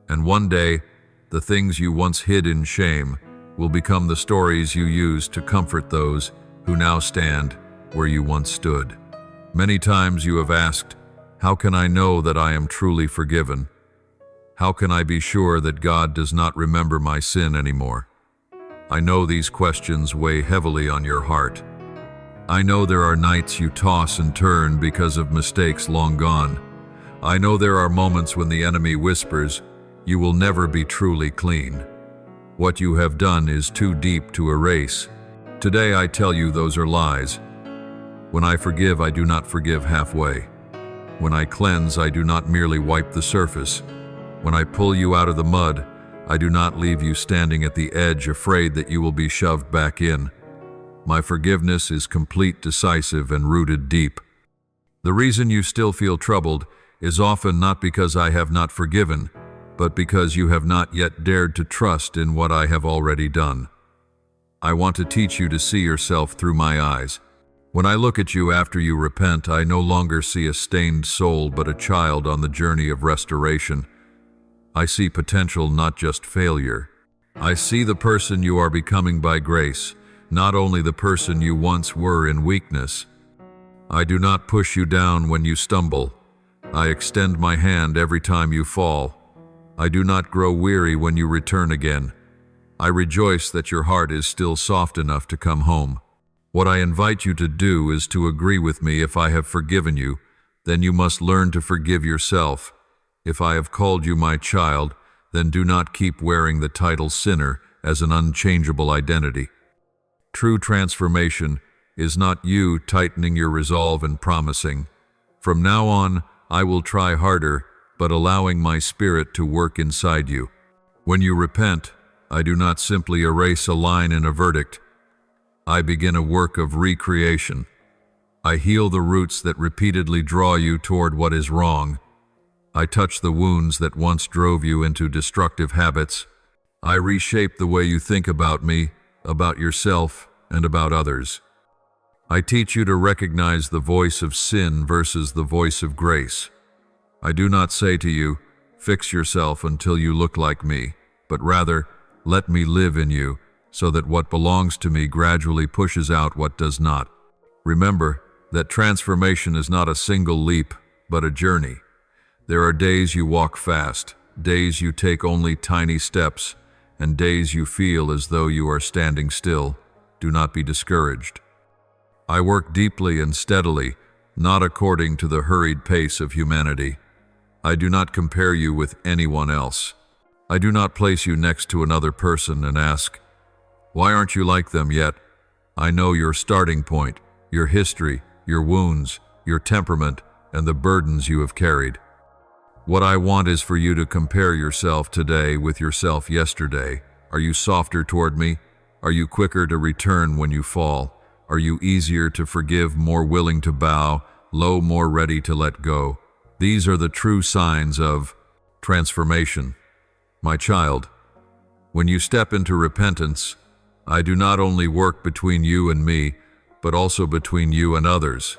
And one day, the things you once hid in shame will become the stories you use to comfort those who now stand where you once stood. Many times you have asked, how can I know that I am truly forgiven? How can I be sure that God does not remember my sin anymore? I know these questions weigh heavily on your heart. I know there are nights you toss and turn because of mistakes long gone. I know there are moments when the enemy whispers, you will never be truly clean. What you have done is too deep to erase. Today I tell you those are lies. When I forgive, I do not forgive halfway. When I cleanse, I do not merely wipe the surface. When I pull you out of the mud, I do not leave you standing at the edge, afraid that you will be shoved back in. My forgiveness is complete, decisive, and rooted deep. The reason you still feel troubled is often not because I have not forgiven, but because you have not yet dared to trust in what I have already done. I want to teach you to see yourself through my eyes. When I look at you after you repent, I no longer see a stained soul, but a child on the journey of restoration. I see potential, not just failure. I see the person you are becoming by grace, not only the person you once were in weakness. I do not push you down when you stumble. I extend my hand every time you fall. I do not grow weary when you return again. I rejoice that your heart is still soft enough to come home. What I invite you to do is to agree with me. If I have forgiven you, then you must learn to forgive yourself. If I have called you my child, then do not keep wearing the title sinner as an unchangeable identity. True transformation is not you tightening your resolve and promising, from now on, I will try harder, but allowing my spirit to work inside you. When you repent, I do not simply erase a line in a verdict. I begin a work of recreation. I heal the roots that repeatedly draw you toward what is wrong. I touch the wounds that once drove you into destructive habits. I reshape the way you think about me, about yourself, and about others. I teach you to recognize the voice of sin versus the voice of grace. I do not say to you, fix yourself until you look like me, but rather, let me live in you, so that what belongs to me gradually pushes out what does not. Remember that transformation is not a single leap, but a journey. There are days you walk fast, days you take only tiny steps, and days you feel as though you are standing still. Do not be discouraged. I work deeply and steadily, not according to the hurried pace of humanity. I do not compare you with anyone else. I do not place you next to another person and ask, why aren't you like them yet? I know your starting point, your history, your wounds, your temperament, and the burdens you have carried. What I want is for you to compare yourself today with yourself yesterday. Are you softer toward me? Are you quicker to return when you fall? Are you easier to forgive, more willing to bow, low, more ready to let go? These are the true signs of transformation. My child, when you step into repentance, I do not only work between you and me, but also between you and others.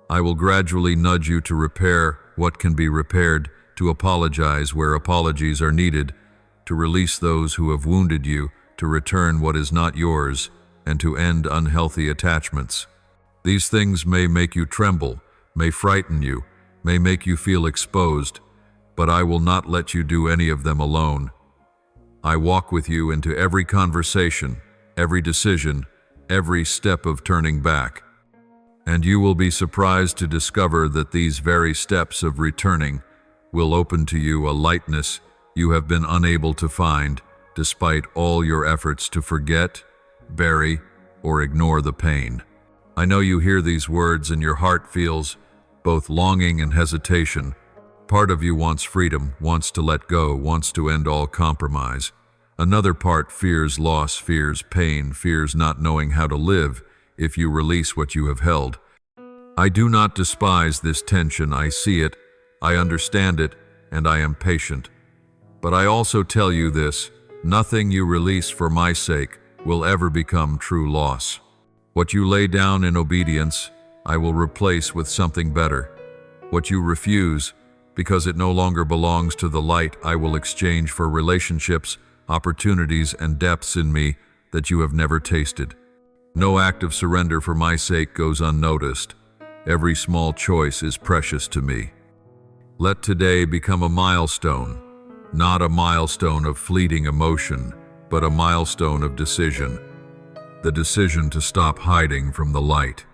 I will gradually nudge you to repair what can be repaired, to apologize where apologies are needed, to release those who have wounded you, to return what is not yours, and to end unhealthy attachments. These things may make you tremble, may frighten you, may make you feel exposed, but I will not let you do any of them alone. I walk with you into every conversation, every decision, every step of turning back. And you will be surprised to discover that these very steps of returning will open to you a lightness you have been unable to find, despite all your efforts to forget, bury, or ignore the pain. I know you hear these words and your heart feels both longing and hesitation. Part of you wants freedom, wants to let go, wants to end all compromise. Another part fears loss, fears pain, fears not knowing how to live if you release what you have held. I do not despise this tension. I see it, I understand it, and I am patient. But I also tell you this: nothing you release for my sake will ever become true loss. What you lay down in obedience, I will replace with something better. What you refuse, because it no longer belongs to the light, I will exchange for relationships, opportunities, and depths in me that you have never tasted. No act of surrender for my sake goes unnoticed. Every small choice is precious to me. Let today become a milestone, not a milestone of fleeting emotion, but a milestone of decision. The decision to stop hiding from the light.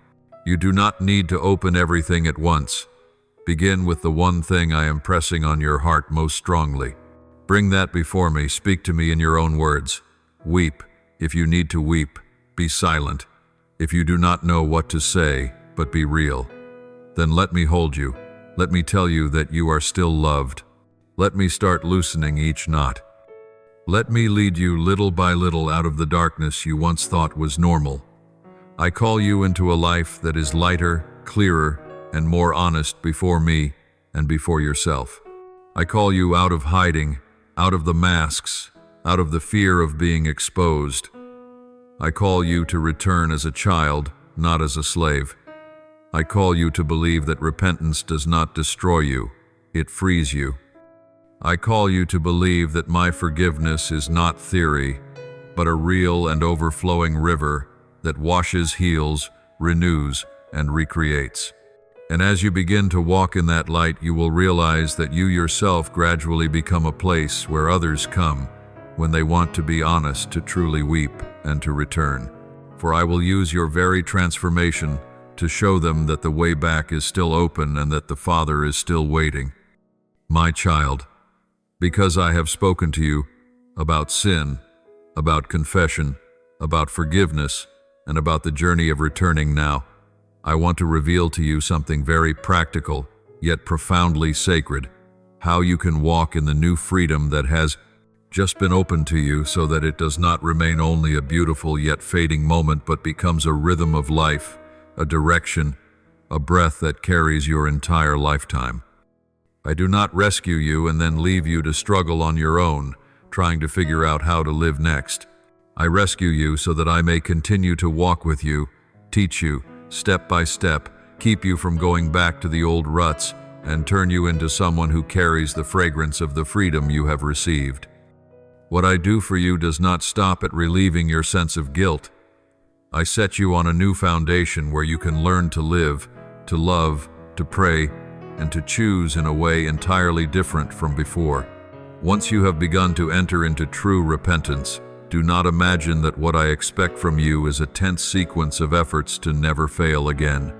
You do not need to open everything at once. Begin with the one thing I am pressing on your heart most strongly. Bring that before me, speak to me in your own words. Weep if you need to weep. Be silent if you do not know what to say, but be real. Then let me hold you. Let me tell you that you are still loved. Let me start loosening each knot. Let me lead you little by little out of the darkness you once thought was normal. I call you into a life that is lighter, clearer, and more honest before me and before yourself. I call you out of hiding, out of the masks, out of the fear of being exposed. I call you to return as a child, not as a slave. I call you to believe that repentance does not destroy you, it frees you. I call you to believe that my forgiveness is not theory, but a real and overflowing river that washes, heals, renews, and recreates. And as you begin to walk in that light, you will realize that you yourself gradually become a place where others come when they want to be honest, to truly weep, and to return. For I will use your very transformation to show them that the way back is still open and that the Father is still waiting. My child, because I have spoken to you about sin, about confession, about forgiveness, and about the journey of returning now, I want to reveal to you something very practical, yet profoundly sacred, how you can walk in the new freedom that has just been opened to you, so that it does not remain only a beautiful yet fading moment, but becomes a rhythm of life, a direction, a breath that carries your entire lifetime. I do not rescue you and then leave you to struggle on your own, trying to figure out how to live next. I rescue you so that I may continue to walk with you, teach you, step by step, keep you from going back to the old ruts, and turn you into someone who carries the fragrance of the freedom you have received. What I do for you does not stop at relieving your sense of guilt. I set you on a new foundation where you can learn to live, to love, to pray, and to choose in a way entirely different from before. Once you have begun to enter into true repentance, do not imagine that what I expect from you is a tense sequence of efforts to never fail again.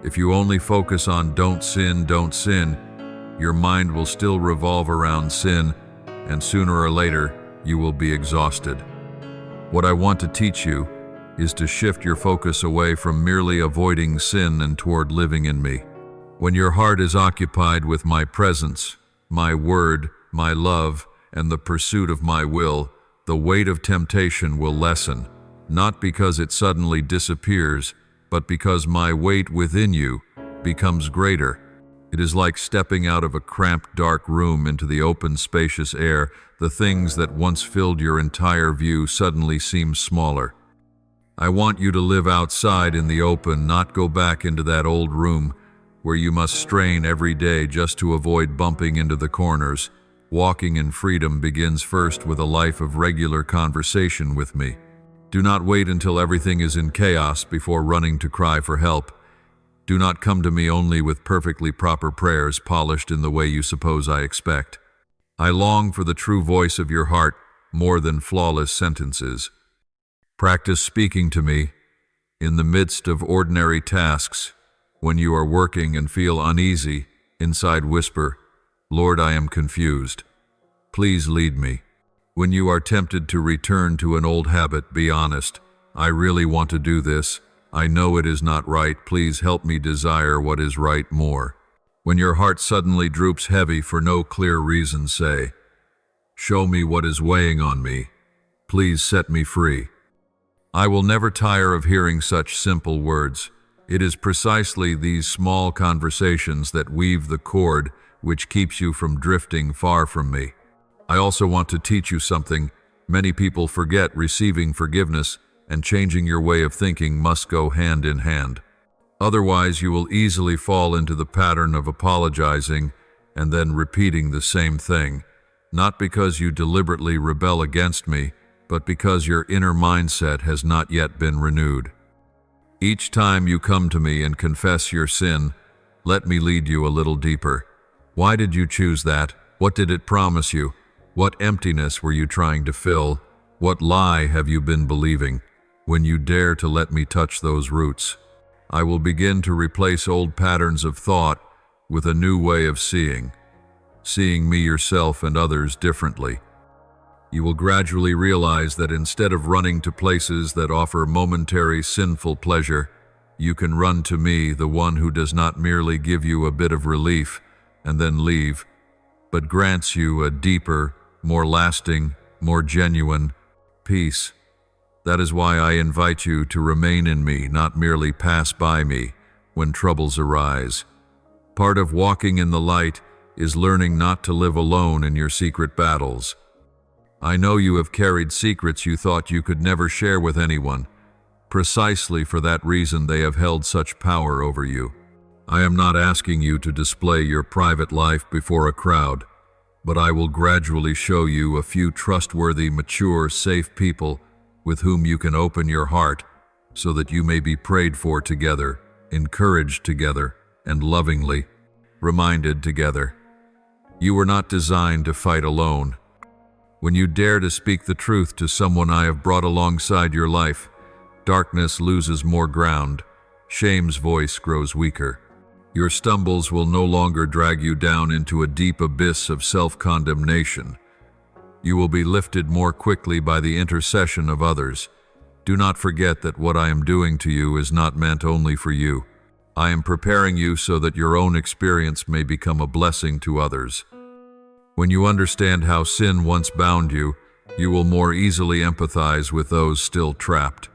If you only focus on don't sin, your mind will still revolve around sin, and sooner or later, you will be exhausted. What I want to teach you is to shift your focus away from merely avoiding sin and toward living in me. When your heart is occupied with my presence, my word, my love, and the pursuit of my will, the weight of temptation will lessen, not because it suddenly disappears, but because my weight within you becomes greater. It is like stepping out of a cramped, dark room into the open, spacious air. The things that once filled your entire view suddenly seem smaller. I want you to live outside in the open, not go back into that old room where you must strain every day just to avoid bumping into the corners. Walking in freedom begins first with a life of regular conversation with me. Do not wait until everything is in chaos before running to cry for help. Do not come to me only with perfectly proper prayers polished in the way you suppose I expect. I long for the true voice of your heart more than flawless sentences. Practice speaking to me In the midst of ordinary tasks, when you are working and feel uneasy, inside whisper, "Lord, I am confused. Please lead me." When you are tempted to return to an old habit, be honest. "I really want to do this. I know it is not right. Please help me desire what is right more." When your heart suddenly droops heavy for no clear reason, say, "Show me what is weighing on me. Please set me free." I will never tire of hearing such simple words. It is precisely these small conversations that weave the cord which keeps you from drifting far from me. I also want to teach you something. Many people forget receiving forgiveness and changing your way of thinking must go hand in hand. Otherwise, you will easily fall into the pattern of apologizing and then repeating the same thing, not because you deliberately rebel against me, but because your inner mindset has not yet been renewed. Each time you come to me and confess your sin, let me lead you a little deeper. Why did you choose that? What did it promise you? What emptiness were you trying to fill? What lie have you been believing? When you dare to let me touch those roots, I will begin to replace old patterns of thought with a new way of seeing me, yourself, and others differently. You will gradually realize that instead of running to places that offer momentary sinful pleasure, you can run to me, the one who does not merely give you a bit of relief and then leave, but grants you a deeper, more lasting, more genuine peace. That is why I invite you to remain in me, not merely pass by me when troubles arise. Part of walking in the light is learning not to live alone in your secret battles. I know you have carried secrets you thought you could never share with anyone. Precisely for that reason, they have held such power over you. I am not asking you to display your private life before a crowd, but I will gradually show you a few trustworthy, mature, safe people with whom you can open your heart so that you may be prayed for together, encouraged together, and lovingly reminded together. You were not designed to fight alone. When you dare to speak the truth to someone I have brought alongside your life, darkness loses more ground, shame's voice grows weaker. Your stumbles will no longer drag you down into a deep abyss of self-condemnation. You will be lifted more quickly by the intercession of others. Do not forget that what I am doing to you is not meant only for you. I am preparing you so that your own experience may become a blessing to others. When you understand how sin once bound you, you will more easily empathize with those still trapped.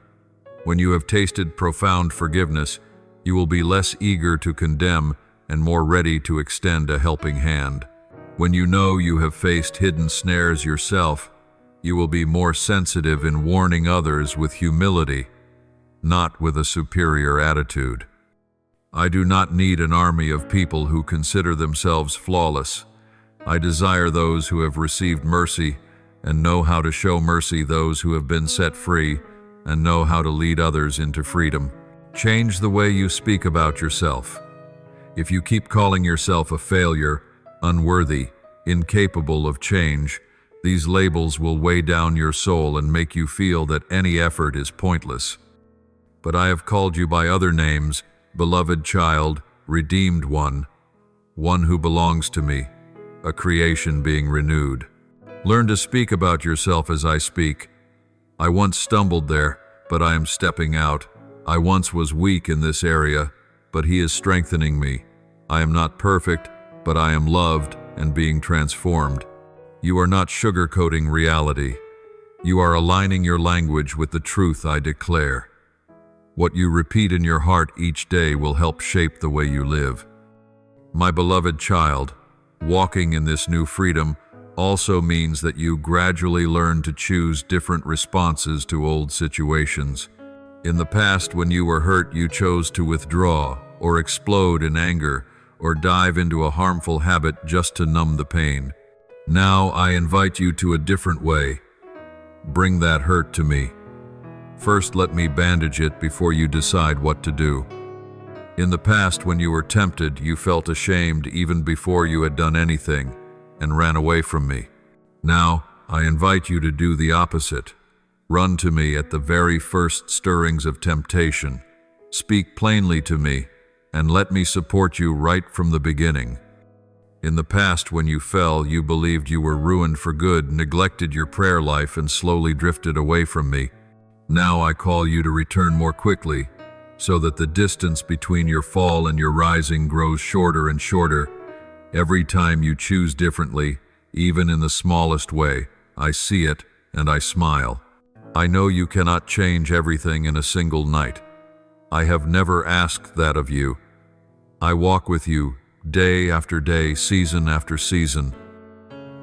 When you have tasted profound forgiveness, you will be less eager to condemn and more ready to extend a helping hand. When you know you have faced hidden snares yourself, you will be more sensitive in warning others with humility, not with a superior attitude. I do not need an army of people who consider themselves flawless. I desire those who have received mercy and know how to show mercy, those who have been set free and know how to lead others into freedom. Change the way you speak about yourself. If you keep calling yourself a failure, unworthy, incapable of change, these labels will weigh down your soul and make you feel that any effort is pointless. But I have called you by other names, beloved child, redeemed one who belongs to me, a creation being renewed. Learn to speak about yourself as I speak. I once stumbled there, but I am stepping out. I once was weak in this area, but He is strengthening me. I am not perfect, but I am loved and being transformed. You are not sugarcoating reality. You are aligning your language with the truth I declare. What you repeat in your heart each day will help shape the way you live. My beloved child, walking in this new freedom also means that you gradually learn to choose different responses to old situations. In the past, when you were hurt, you chose to withdraw or explode in anger or dive into a harmful habit just to numb the pain. Now I invite you to a different way. Bring that hurt to me. First, let me bandage it before you decide what to do. In the past, when you were tempted, you felt ashamed even before you had done anything and ran away from me. Now, I invite you to do the opposite. Run to me at the very first stirrings of temptation. Speak plainly to me, and let me support you right from the beginning. In the past, when you fell, you believed you were ruined for good, neglected your prayer life, and slowly drifted away from me. Now I call you to return more quickly, so that the distance between your fall and your rising grows shorter and shorter. Every time you choose differently, even in the smallest way, I see it and I smile. I know you cannot change everything in a single night. I have never asked that of you. I walk with you day after day, season after season.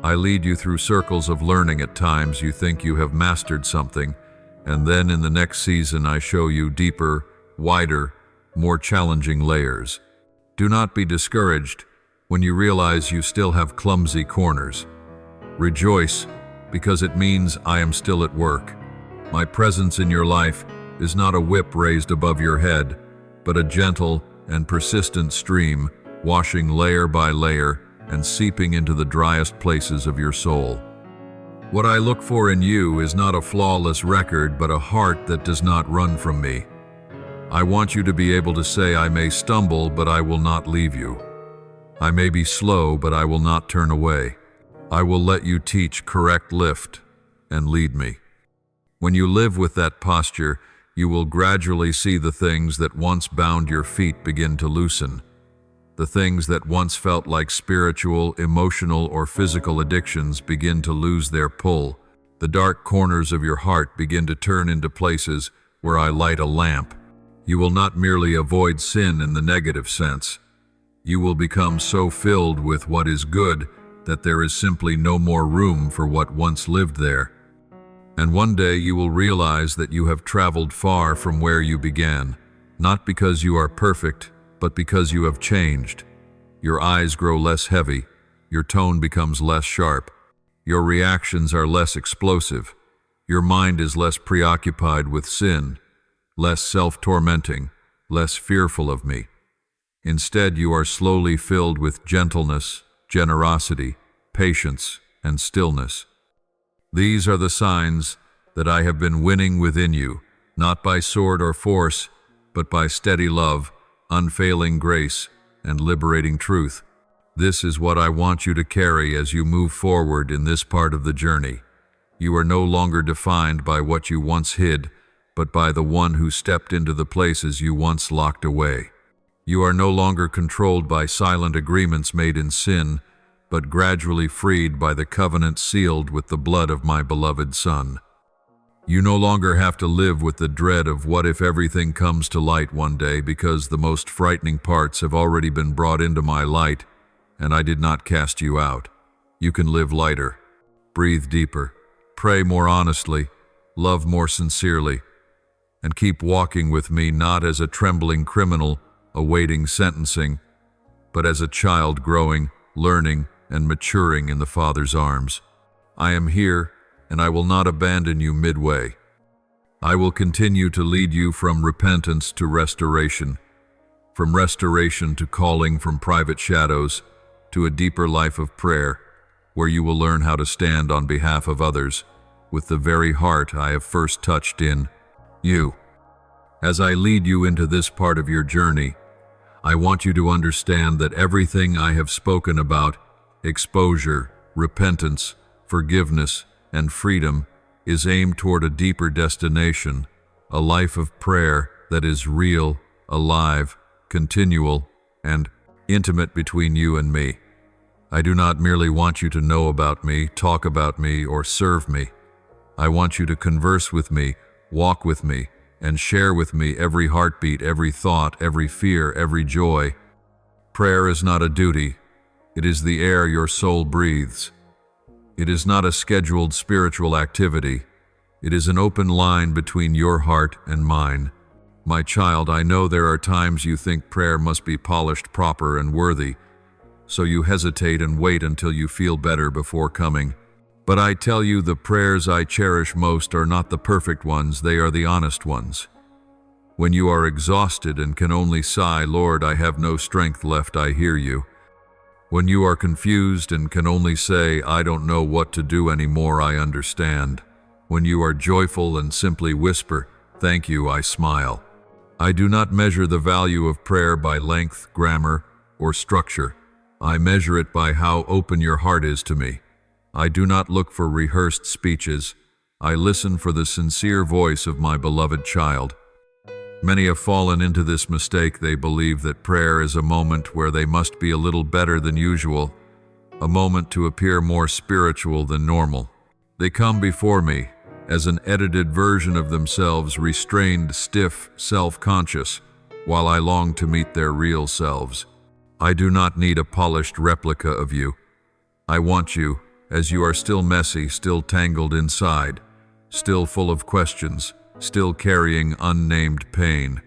I lead you through circles of learning. At times you think you have mastered something, and then in the next season I show you deeper, wider, more challenging layers. Do not be discouraged when you realize you still have clumsy corners. Rejoice, because it means I am still at work. My presence in your life is not a whip raised above your head, but a gentle and persistent stream, washing layer by layer and seeping into the driest places of your soul. What I look for in you is not a flawless record, but a heart that does not run from me. I want you to be able to say, I may stumble, but I will not leave you. I may be slow, but I will not turn away. I will let you teach, correct, lift, and lead me. When you live with that posture, you will gradually see the things that once bound your feet begin to loosen. The things that once felt like spiritual, emotional, or physical addictions begin to lose their pull. The dark corners of your heart begin to turn into places where I light a lamp. You will not merely avoid sin in the negative sense. You will become so filled with what is good that there is simply no more room for what once lived there. And one day you will realize that you have traveled far from where you began, not because you are perfect, but because you have changed. Your eyes grow less heavy, your tone becomes less sharp, your reactions are less explosive, your mind is less preoccupied with sin, less self-tormenting, less fearful of me. Instead, you are slowly filled with gentleness, generosity, patience, and stillness. These are the signs that I have been winning within you, not by sword or force, but by steady love, unfailing grace, and liberating truth. This is what I want you to carry as you move forward in this part of the journey. You are no longer defined by what you once hid, but by the one who stepped into the places you once locked away. You are no longer controlled by silent agreements made in sin, but gradually freed by the covenant sealed with the blood of my beloved Son. You no longer have to live with the dread of what if everything comes to light one day, because the most frightening parts have already been brought into my light, and I did not cast you out. You can live lighter, breathe deeper, pray more honestly, love more sincerely, and keep walking with me not as a trembling criminal awaiting sentencing, but as a child growing, learning, and maturing in the Father's arms. I am here, and I will not abandon you midway. I will continue to lead you from repentance to restoration, from restoration to calling from private shadows, to a deeper life of prayer, where you will learn how to stand on behalf of others with the very heart I have first touched in you. As I lead you into this part of your journey, I want you to understand that everything I have spoken about, exposure, repentance, forgiveness, and freedom, is aimed toward a deeper destination, a life of prayer that is real, alive, continual, and intimate between you and me. I do not merely want you to know about me, talk about me, or serve me. I want you to converse with me, walk with me, and share with me every heartbeat, every thought, every fear, every joy. Prayer is not a duty. It is the air your soul breathes. It is not a scheduled spiritual activity. It is an open line between your heart and mine. My child, I know there are times you think prayer must be polished, proper, and worthy, so you hesitate and wait until you feel better before coming. But I tell you, the prayers I cherish most are not the perfect ones, they are the honest ones. When you are exhausted and can only sigh, Lord, I have no strength left, I hear you. When you are confused and can only say, I don't know what to do anymore, I understand. When you are joyful and simply whisper, "Thank you," I smile. I do not measure the value of prayer by length, grammar, or structure. I measure it by how open your heart is to me. I do not look for rehearsed speeches. I listen for the sincere voice of my beloved child. Many have fallen into this mistake. They believe that prayer is a moment where they must be a little better than usual, a moment to appear more spiritual than normal. They come before me as an edited version of themselves, restrained, stiff, self-conscious, while I long to meet their real selves. I do not need a polished replica of you. I want you, as you are, still messy, still tangled inside, still full of questions, still carrying unnamed pain.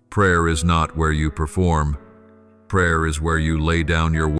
Prayer is not where you perform. Prayer is where you lay down your